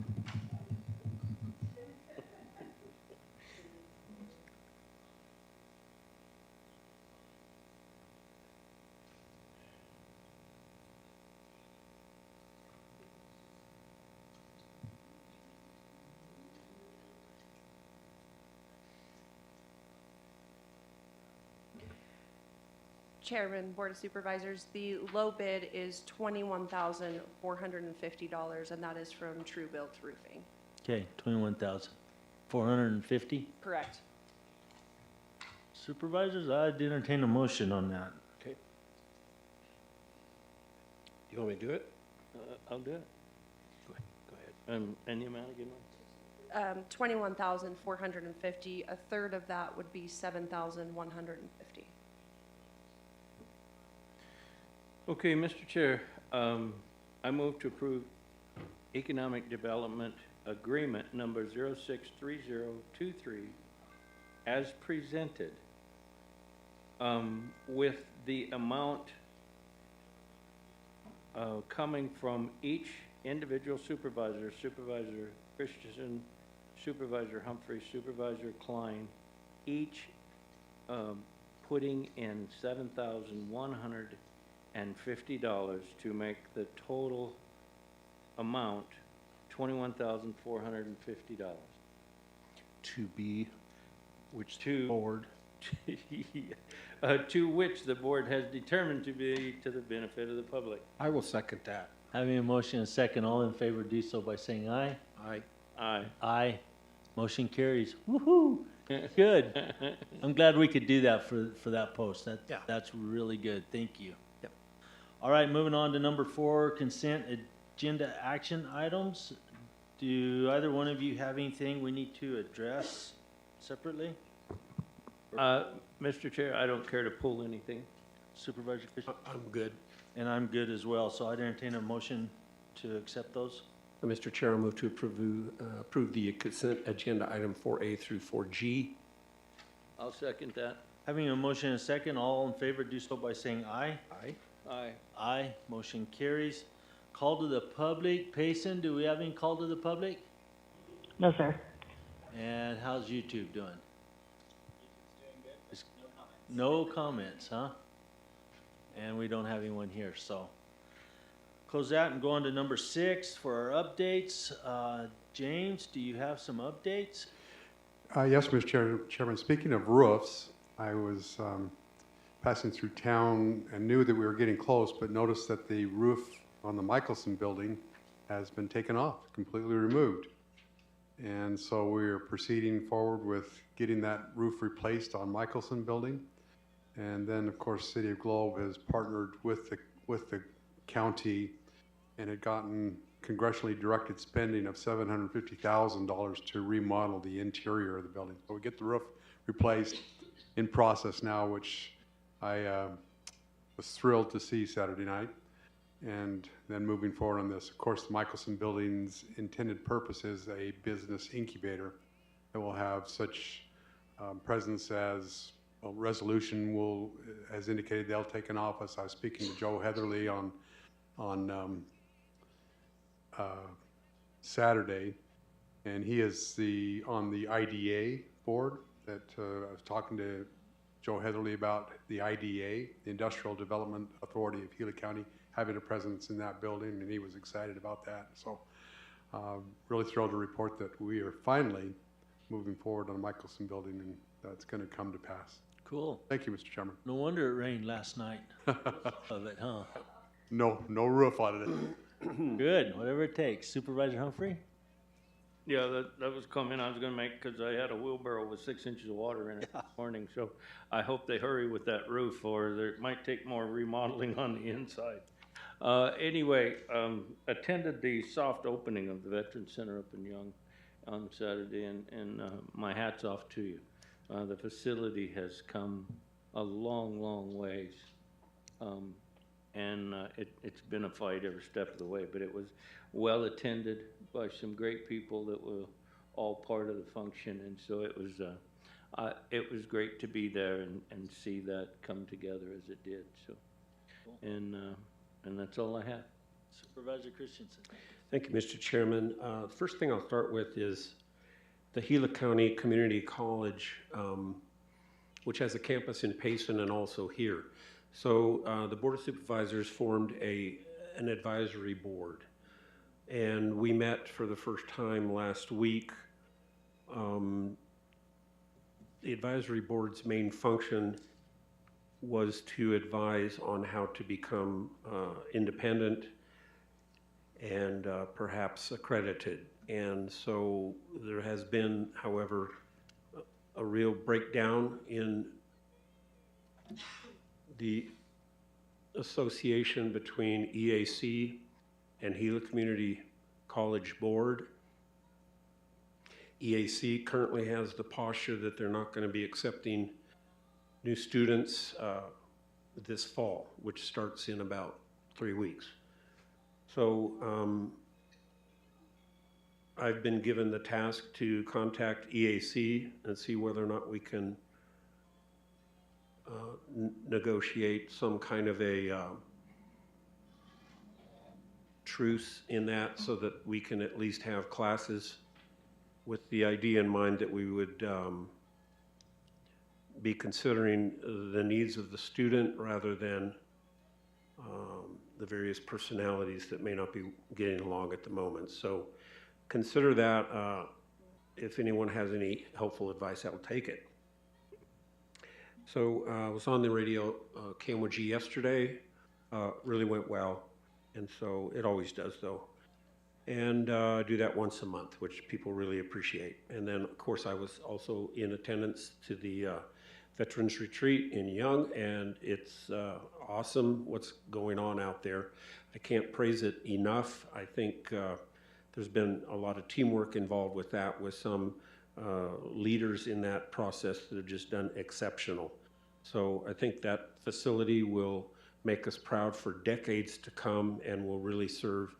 Chairman, Board of Supervisors, the low bid is $21,450, and that is from True Built Roofing. okay, 21,450. Correct. Supervisors, I'd entertain a motion on that. Okay. You want me to do it? I'll do it. Go ahead. And the amount again? 21,450. A third of that would be 7,150. Okay, Mr. Chair, I move to approve Economic Development Agreement number 063023 as presented, with the amount coming from each individual supervisor, Supervisor Christensen, Supervisor Humphrey, Supervisor Klein, each putting in $7,150 to make the total amount $21,450. To be, which To- board? To which the board has determined to be to the benefit of the public. I will second that. Having a motion and a second, all in favor do so by saying aye. Aye. Aye. Aye. Motion carries. Woo-hoo. Good. I'm glad we could do that for that post. Yeah. That's really good. Thank you. Yep. All right, moving on to number 4, consent agenda action items. Do either one of you have anything we need to address separately? Mr. Chair, I don't care to pull anything. Supervisor Fisher? I'm good. And I'm good as well, so I'd entertain a motion to accept those. Mr. Chair, I move to approve the consent agenda item 4A through 4G. I'll second that. Having a motion and a second, all in favor do so by saying aye. Aye. Aye. Aye, motion carries. Call to the public. Payson, do we have any call to the public? No, sir. And how's YouTube doing? No comments, huh? And we don't have anyone here, so. Close that and go on to number 6 for our updates. James, do you have some updates? Yes, Mr. Chairman, speaking of roofs, I was passing through town and knew that we were getting close, but noticed that the roof on the Michelson building has been taken off, completely removed. And so we're proceeding forward with getting that roof replaced on Michelson building. And then, of course, City of Globe has partnered with the county and had gotten congressionally directed spending of $750,000 to remodel the interior of the building. So we get the roof replaced, in process now, which I was thrilled to see Saturday night. And then moving forward on this, of course, the Michelson building's intended purpose is a business incubator that will have such presence as Resolution will, as indicated, they'll take an office. I was speaking to Joe Heatherly on Saturday, and he is on the IDA board that I was talking to Joe Heatherly about the IDA, the Industrial Development Authority of Gila County, having a presence in that building, and he was excited about that. So really thrilled to report that we are finally moving forward on the Michelson building, and that's going to come to pass. Cool. Thank you, Mr. Chairman. No wonder it rained last night of it, huh? No roof on it. Good, whatever it takes. Supervisor Humphrey? Yeah, that was a comment I was gonna make, because I had a wheelbarrow with 6 inches of water in it this morning, so I hope they hurry with that roof, or there might take more remodeling on the inside. Anyway, attended the soft opening of the Veterans Center up in Young on Saturday, and my hat's off to you. The facility has come a long, long ways. And it's been a fight every step of the way, but it was well attended by some great people that were all part of the function, and so it was great to be there and see that come together as it did. So, and that's all I have. Supervisor Christensen. Thank you, Mr. Chairman. First thing I'll start with is the Gila County Community College, which has a campus in Payson and also here. So the Board of Supervisors formed an advisory board, and we met for the first time last week. The advisory board's main function was to advise on how to become independent and perhaps accredited. And so there has been, however, a real breakdown in the association between EAC and Gila Community College Board. EAC currently has the posture that they're not going to be accepting new students this fall, which starts in about 3 weeks. So I've been given the task to contact EAC and see whether or not we can negotiate some kind of a truce in that, so that we can at least have classes with the idea in mind that we would be considering the needs of the student rather than the various personalities that may not be getting along at the moment. So consider that. If anyone has any helpful advice, I will take it. So I was on the radio, KMOG yesterday, really went well, and so it always does though. And I do that once a month, which people really appreciate. And then of course I was also in attendance to the Veterans Retreat in Young, and it's awesome what's going on out there. I can't praise it enough. I think there's been a lot of teamwork involved with that, with some leaders in that process that have just done exceptional. So I think that facility will make us proud for decades to come and will really serve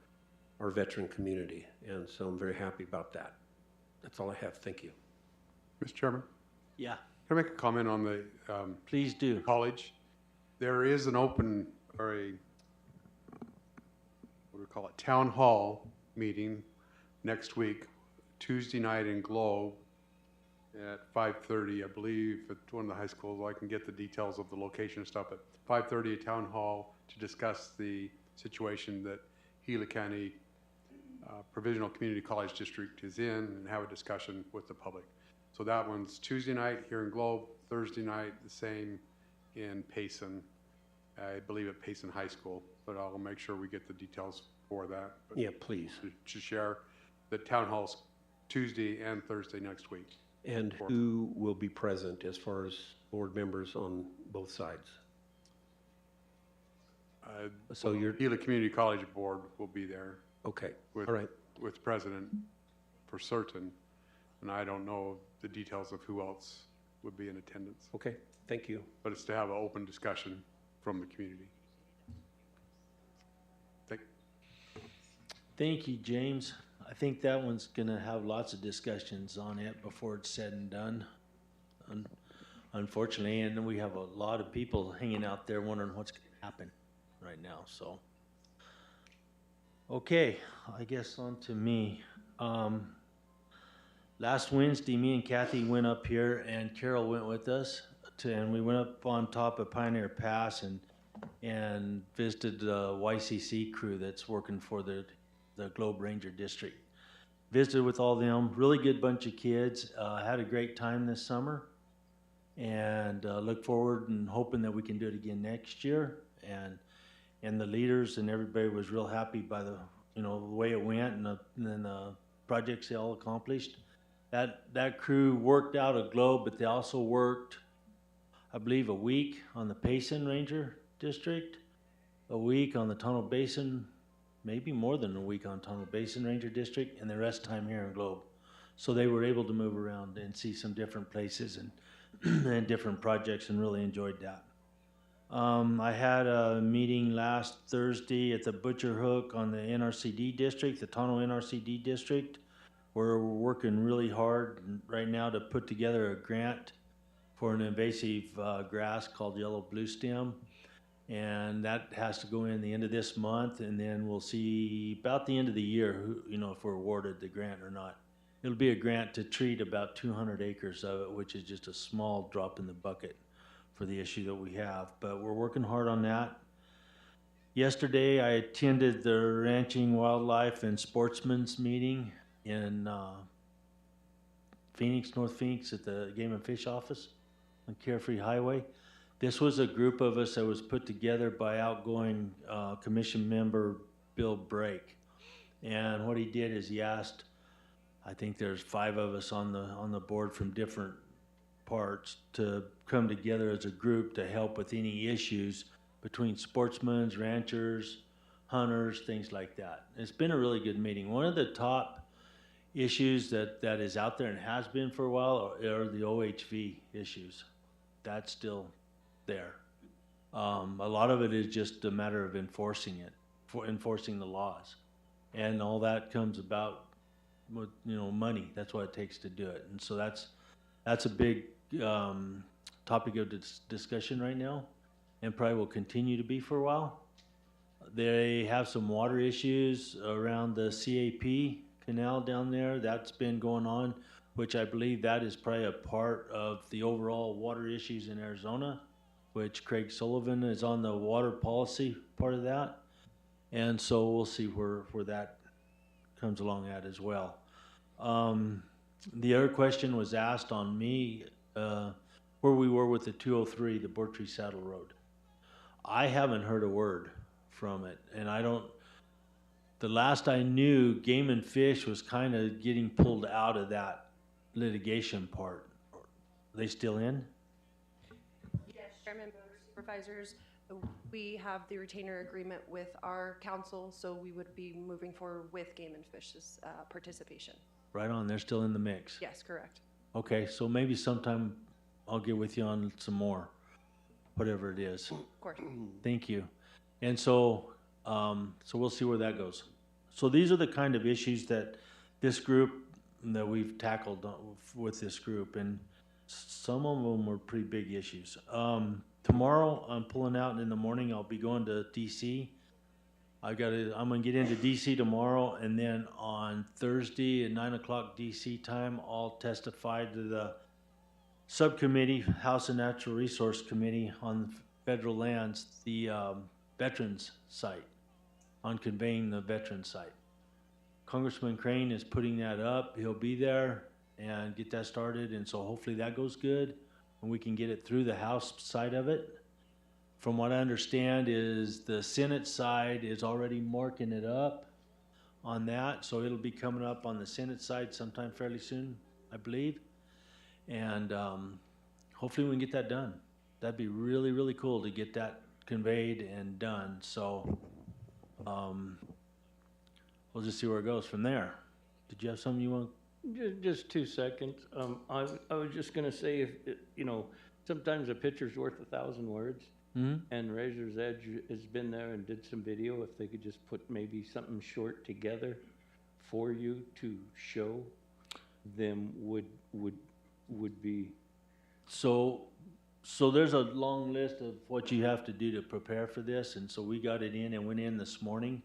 our veteran community. And so I'm very happy about that. That's all I have. Thank you. Mr. Chairman, Yeah, can I make a comment on the please do. college? There is an open, or a, what do we call it, town hall meeting next week, Tuesday night in Globe at 5:30, I believe, at one of the high schools. I can get the details of the location and stuff, but 5:30 at town hall to discuss the situation that Gila County Provisional Community College District is in, and have a discussion with the public. So that one's Tuesday night here in Globe, Thursday night the same in Payson, I believe at Payson High School, but I'll make sure we get the details for that. But Yeah, please. to share the town halls Tuesday and Thursday next week. And who will be present as far as board members on both sides? So you're, Gila Community College Board will be there. okay, With, all right. with the president for certain, and I don't know the details of who else would be in attendance. Okay, thank you. But it's to have an open discussion from the community. Thank you, James. I think that one's gonna have lots of discussions on it before it's said and done. Unfortunately, and then we have a lot of people hanging out there wondering what's gonna happen right now, so. Okay, I guess on to me. Last Wednesday, me and Kathy went up here, and Carol went with us, and we went up on top of Pioneer Pass and visited the YCC crew that's working for the Globe Ranger District. Visited with all them, really good bunch of kids, had a great time this summer, and look forward and hoping that we can do it again next year. And the leaders and everybody was real happy by the way it went and the projects they all accomplished. That crew worked out a Globe, but they also worked, I believe, a week on the Payson Ranger District, a week on the Tunnel Basin, maybe more than a week on Tunnel Basin Ranger District, and the rest time here in Globe. So they were able to move around and see some different places and and different projects, and really enjoyed that. I had a meeting last Thursday at the Butcher Hook on the NRCD district, the Tono NRCD district. We're working really hard right now to put together a grant for an invasive grass called yellow blue stem. And that has to go in the end of this month, and then we'll see about the end of the year, if we're awarded the grant or not. It'll be a grant to treat about 200 acres of it, which is just a small drop in the bucket for the issue that we have, but we're working hard on that. Yesterday, I attended the Ranching, Wildlife, and Sportsmen's meeting in Phoenix, North Phoenix, at the Game and Fish office on Carefree Highway. This was a group of us that was put together by outgoing commission member Bill Brake. And what he did is he asked, I think there's 5 of us on the board from different parts, to come together as a group to help with any issues between sportsmen, ranchers, hunters, things like that. It's been a really good meeting. One of the top issues that is out there and has been for a while are the OHV issues. That's still there. A lot of it is just a matter of enforcing the laws, and all that comes about with money. That's what it takes to do it, and so that's a big topic of discussion right now, and probably will continue to be for a while. They have some water issues around the CAP canal down there. That's been going on, which I believe that is probably a part of the overall water issues in Arizona, which Craig Sullivan is on the water policy part of that. And so we'll see where that comes along at as well. The other question was asked on me, where we were with the 203, the Bortree Saddle Road. I haven't heard a word from it, and the last I knew, Game and Fish was kind of getting pulled out of that litigation part. Are they still in? Yes, Chairman, members, supervisors, we have the retainer agreement with our council, so we would be moving forward with Game and Fish's participation. Right on, they're still in the mix. Yes, correct. Okay, so maybe sometime I'll get with you on some more, whatever it is. Of course. Thank you. And so we'll see where that goes. So these are the kind of issues that this group, that we've tackled with this group, and some of them were pretty big issues. Tomorrow I'm pulling out, and in the morning I'll be going to DC. I'm gonna get into DC tomorrow, and then on Thursday at 9 o'clock DC time, I'll testify to the subcommittee, House and Natural Resource Committee on federal lands, the veterans site, on conveying the veterans site. Congressman Crane is putting that up. He'll be there and get that started, and so hopefully that goes good, and we can get it through the House side of it. From what I understand is the Senate side is already marking it up on that, so it'll be coming up on the Senate side sometime fairly soon, I believe. And hopefully we can get that done. That'd be really, really cool to get that conveyed and done. So we'll just see where it goes from there. Did you have something you want? Just 2 seconds. I was just gonna say, if sometimes a picture's worth 1,000 words. Mm-hmm. And Razor's Edge has been there and did some video. If they could just put maybe something short together for you to show them would be. So there's a long list of what you have to do to prepare for this, and so we got it in and went in this morning,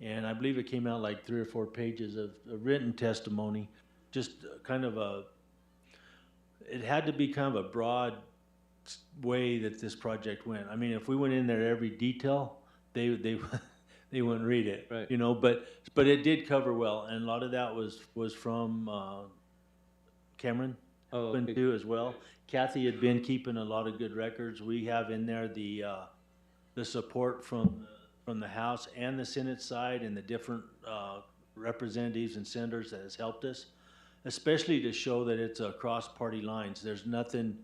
And I believe it came out like 3 or 4 pages of written testimony, just kind of it had to be kind of a broad way that this project went. I mean, if we went in there every detail, they they wouldn't read it, Right. you know. But it did cover well, and a lot of that was from Cameron. Oh, okay. Too as well. Kathy had been keeping a lot of good records. We have in there the support from the House and the Senate side and the different representatives and senators that has helped us, especially to show that it's across party lines. There's nothing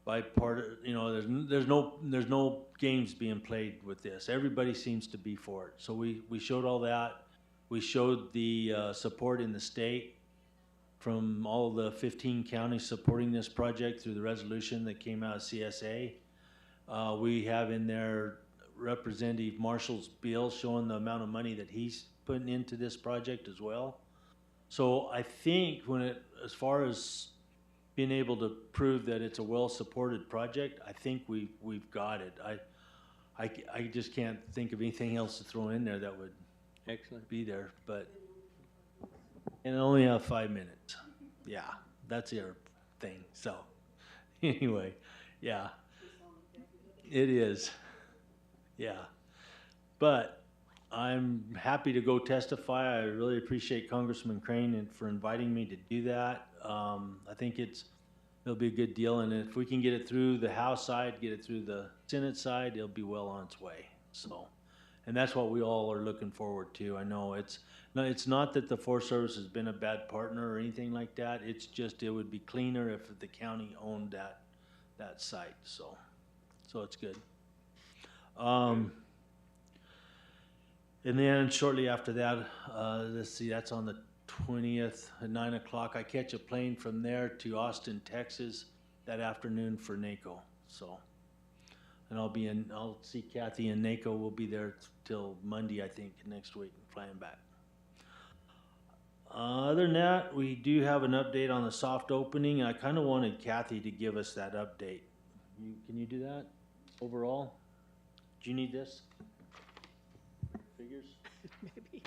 by part, you know, there's no games being played with this. Everybody seems to be for it. So we showed all that. We showed the support in the state from all the 15 counties supporting this project through the resolution that came out of CSA. We have in there Representative Marshall's bill showing the amount of money that he's putting into this project as well. So I think as far as being able to prove that it's a well-supported project, I think we've got it. I just can't think of anything else to throw in there that would Excellent. be there, but, and I only have 5 minutes. Yeah, that's your thing, so, anyway, yeah. It is, yeah. But I'm happy to go testify. I really appreciate Congressman Crane for inviting me to do that. I think it'll be a good deal, and if we can get it through the House side, get it through the Senate side, it'll be well on its way, so. And that's what we all are looking forward to. I know it's not that the Forest Service has been a bad partner or anything like that. It's just it would be cleaner if the county owned that site. So it's good. And then shortly after that, let's see, that's on the 20th at 9 o'clock. I catch a plane from there to Austin, Texas that afternoon for NACO. So. And I'll see Kathy and NACO. We'll be there till Monday, I think, next week, flying back. Other than that, we do have an update on the soft opening. I kind of wanted Kathy to give us that update. Can you do that overall? Do you need this? Figures? Maybe.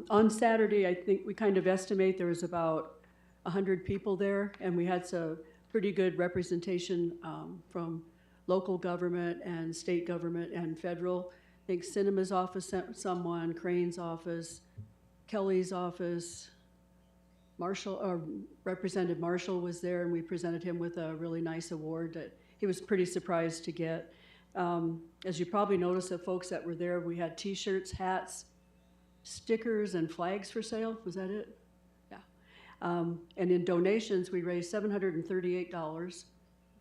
On Saturday, I think we kind of estimate there was about 100 people there, and we had some pretty good representation from local government and state government and federal. I think Cinema's office sent someone, Crane's office, Kelly's office, Representative Marshall was there, and we presented him with a really nice award that he was pretty surprised to get. As you probably noticed, the folks that were there, we had T-shirts, hats, stickers, and flags for sale. Was that it? And in donations, we raised $738,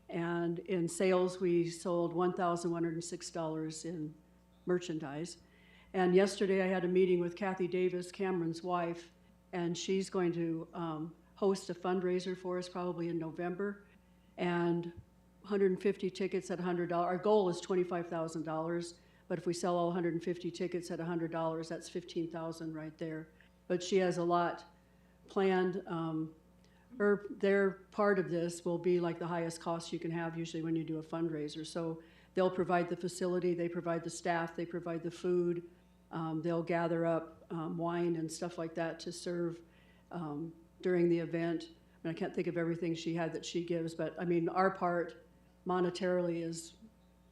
and in sales, we sold $1,106 in merchandise. And yesterday, I had a meeting with Kathy Davis, Cameron's wife, and she's going to host a fundraiser for us probably in November, and 150 tickets at $100. Our goal is $25,000, but if we sell all 150 tickets at $100, that's $15,000 right there. But she has a lot planned. Their part of this will be like the highest cost you can have usually when you do a fundraiser. So they'll provide the facility, they provide the staff, they provide the food. They'll gather up wine and stuff like that to serve during the event. And I can't think of everything she had that she gives, but I mean, our part monetarily is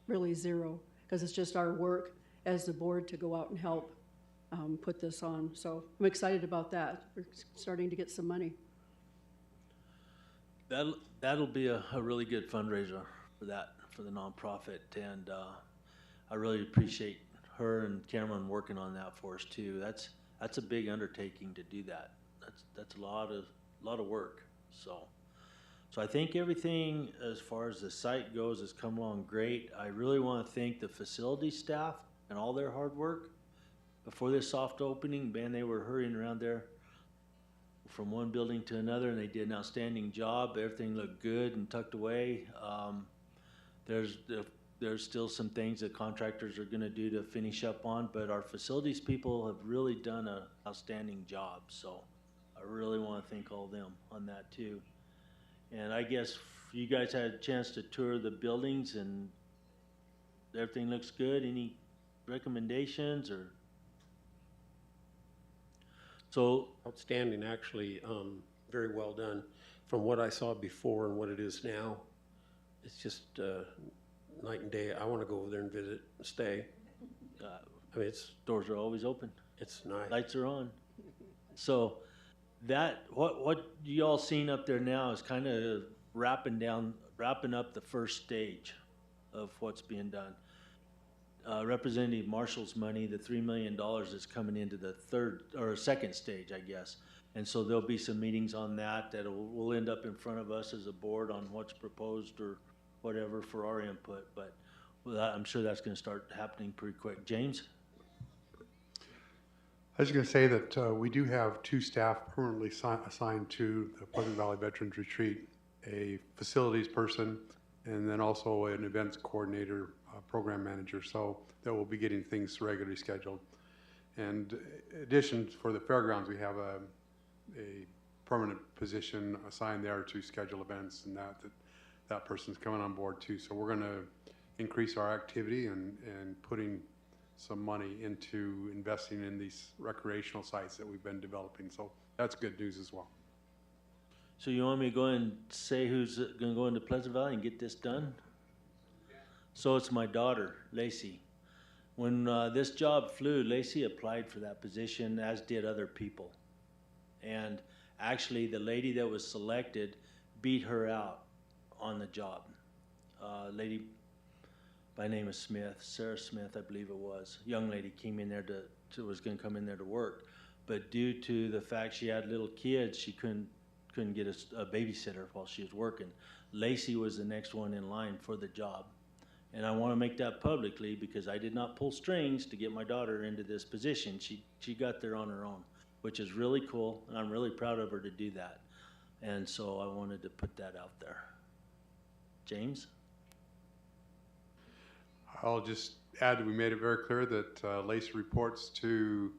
really zero because it's just our work as the board to go out and help put this on. So I'm excited about that. We're starting to get some money. That'll be a really good fundraiser for the nonprofit, and I really appreciate her and Cameron working on that for us too. That's a big undertaking to do that. That's a lot of work. So I think everything as far as the site goes has come along great. I really want to thank the facility staff and all their hard work. Before this soft opening, man, they were hurrying around there from one building to another, and they did an outstanding job. Everything looked good and tucked away. There's still some things that contractors are going to do to finish up on, but our facilities people have really done an outstanding job. So I really want to thank all of them on that too. And I guess you guys had a chance to tour the buildings, and everything looks good. Any recommendations, or? So, Outstanding, actually, very well done. From what I saw before and what it is now, it's just night and day. I want to go over there and visit and stay. I mean, doors are always open. it's nice. Lights are on. So that, what y'all seen up there now is kind of wrapping up the first stage of what's being done. Representative Marshall's money, the $3 million is coming into the second stage, I guess. And so there'll be some meetings on that will end up in front of us as a board on what's proposed or whatever for our input. But I'm sure that's going to start happening pretty quick. James? I was going to say that we do have 2 staff permanently assigned to the Pleasant Valley Veterans Retreat, a facilities person, and then also an events coordinator, program manager, so that we'll be getting things regularly scheduled. And in addition, for the fairgrounds, we have a permanent position assigned there to schedule events, and that person's coming on board too. So we're going to increase our activity and putting some money into investing in these recreational sites that we've been developing. So that's good news as well. So you want me to go and say who's going to go into Pleasant Valley and get this done? So it's my daughter, Lacey. When this job flew, Lacey applied for that position, as did other people. And actually, the lady that was selected beat her out on the job. Lady by name of Smith, Sarah Smith, I believe it was. Young lady came in there was going to come in there to work. But due to the fact she had little kids, she couldn't get a babysitter while she was working. Lacey was the next one in line for the job. And I want to make that publicly because I did not pull strings to get my daughter into this position. She got there on her own, which is really cool, and I'm really proud of her to do that. And so I wanted to put that out there. James? I'll just add that we made it very clear that Lacey reports through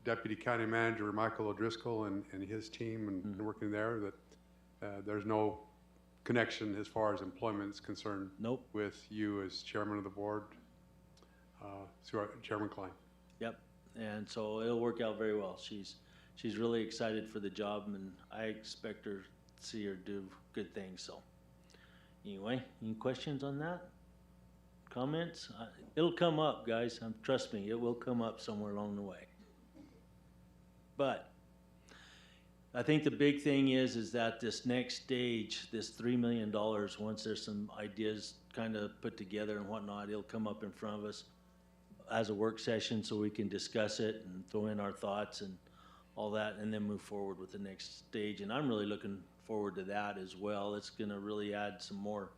Deputy County Manager Michael O'Driscoll and his team and working there, that there's no connection as far as employment is concerned. Nope. With you as chairman of the board, Chairman Klein. Yep. And so it'll work out very well. She's really excited for the job, and I expect her to see her do good things. So anyway, any questions on that? Comments? It'll come up, guys. Trust me, it will come up somewhere along the way. But I think the big thing is that this next stage, this $3 million, once there's some ideas kind of put together and whatnot, it'll come up in front of us as a work session so we can discuss it and throw in our thoughts and all that, and then move forward with the next stage. And I'm really looking forward to that as well. It's going to really add some more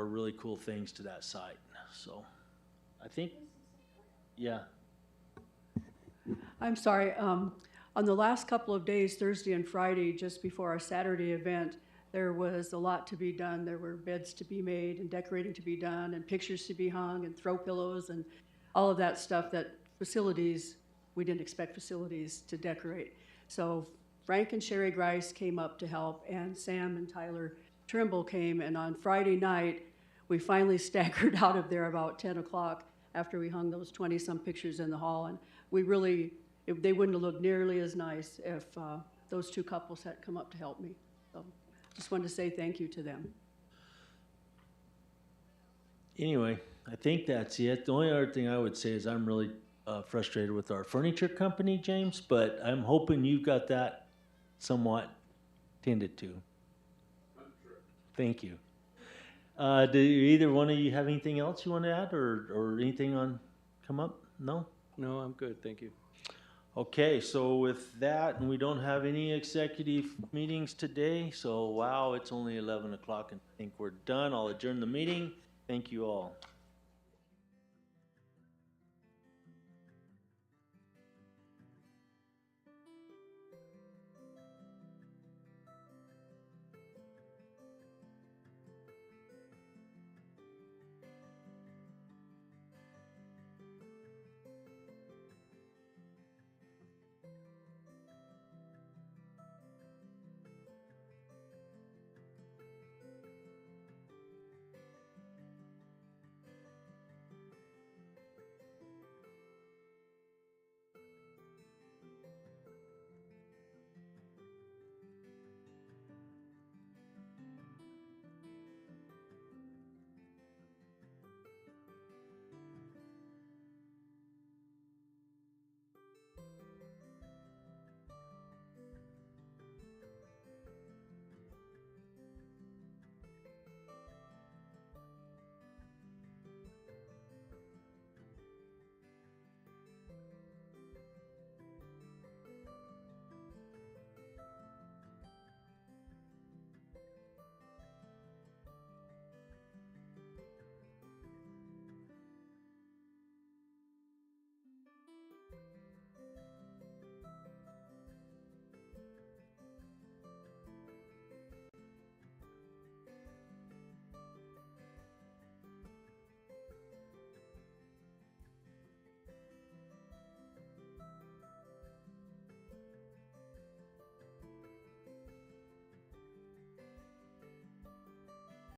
really cool things to that site. So I think, yeah. I'm sorry, on the last couple of days, Thursday and Friday, just before our Saturday event, there was a lot to be done. There were beds to be made and decorating to be done and pictures to be hung and throw pillows and all of that stuff that we didn't expect facilities to decorate. So Frank and Sherry Grice came up to help, and Sam and Tyler Trimble came, and on Friday night, we finally staggered out of there about 10 o'clock after we hung those 20-some pictures in the hall, and they wouldn't have looked nearly as nice if those 2 couples had come up to help me. So just wanted to say thank you to them. Anyway, I think that's it. The only other thing I would say is I'm really frustrated with our furniture company, James, but I'm hoping you've got that somewhat tended to. Thank you. Do either one of you have anything else you want to add or anything come up? No? No, I'm good, thank you. Okay, so with that, and we don't have any executive meetings today, so wow, it's only 11 o'clock and I think we're done. I'll adjourn the meeting. Thank you all.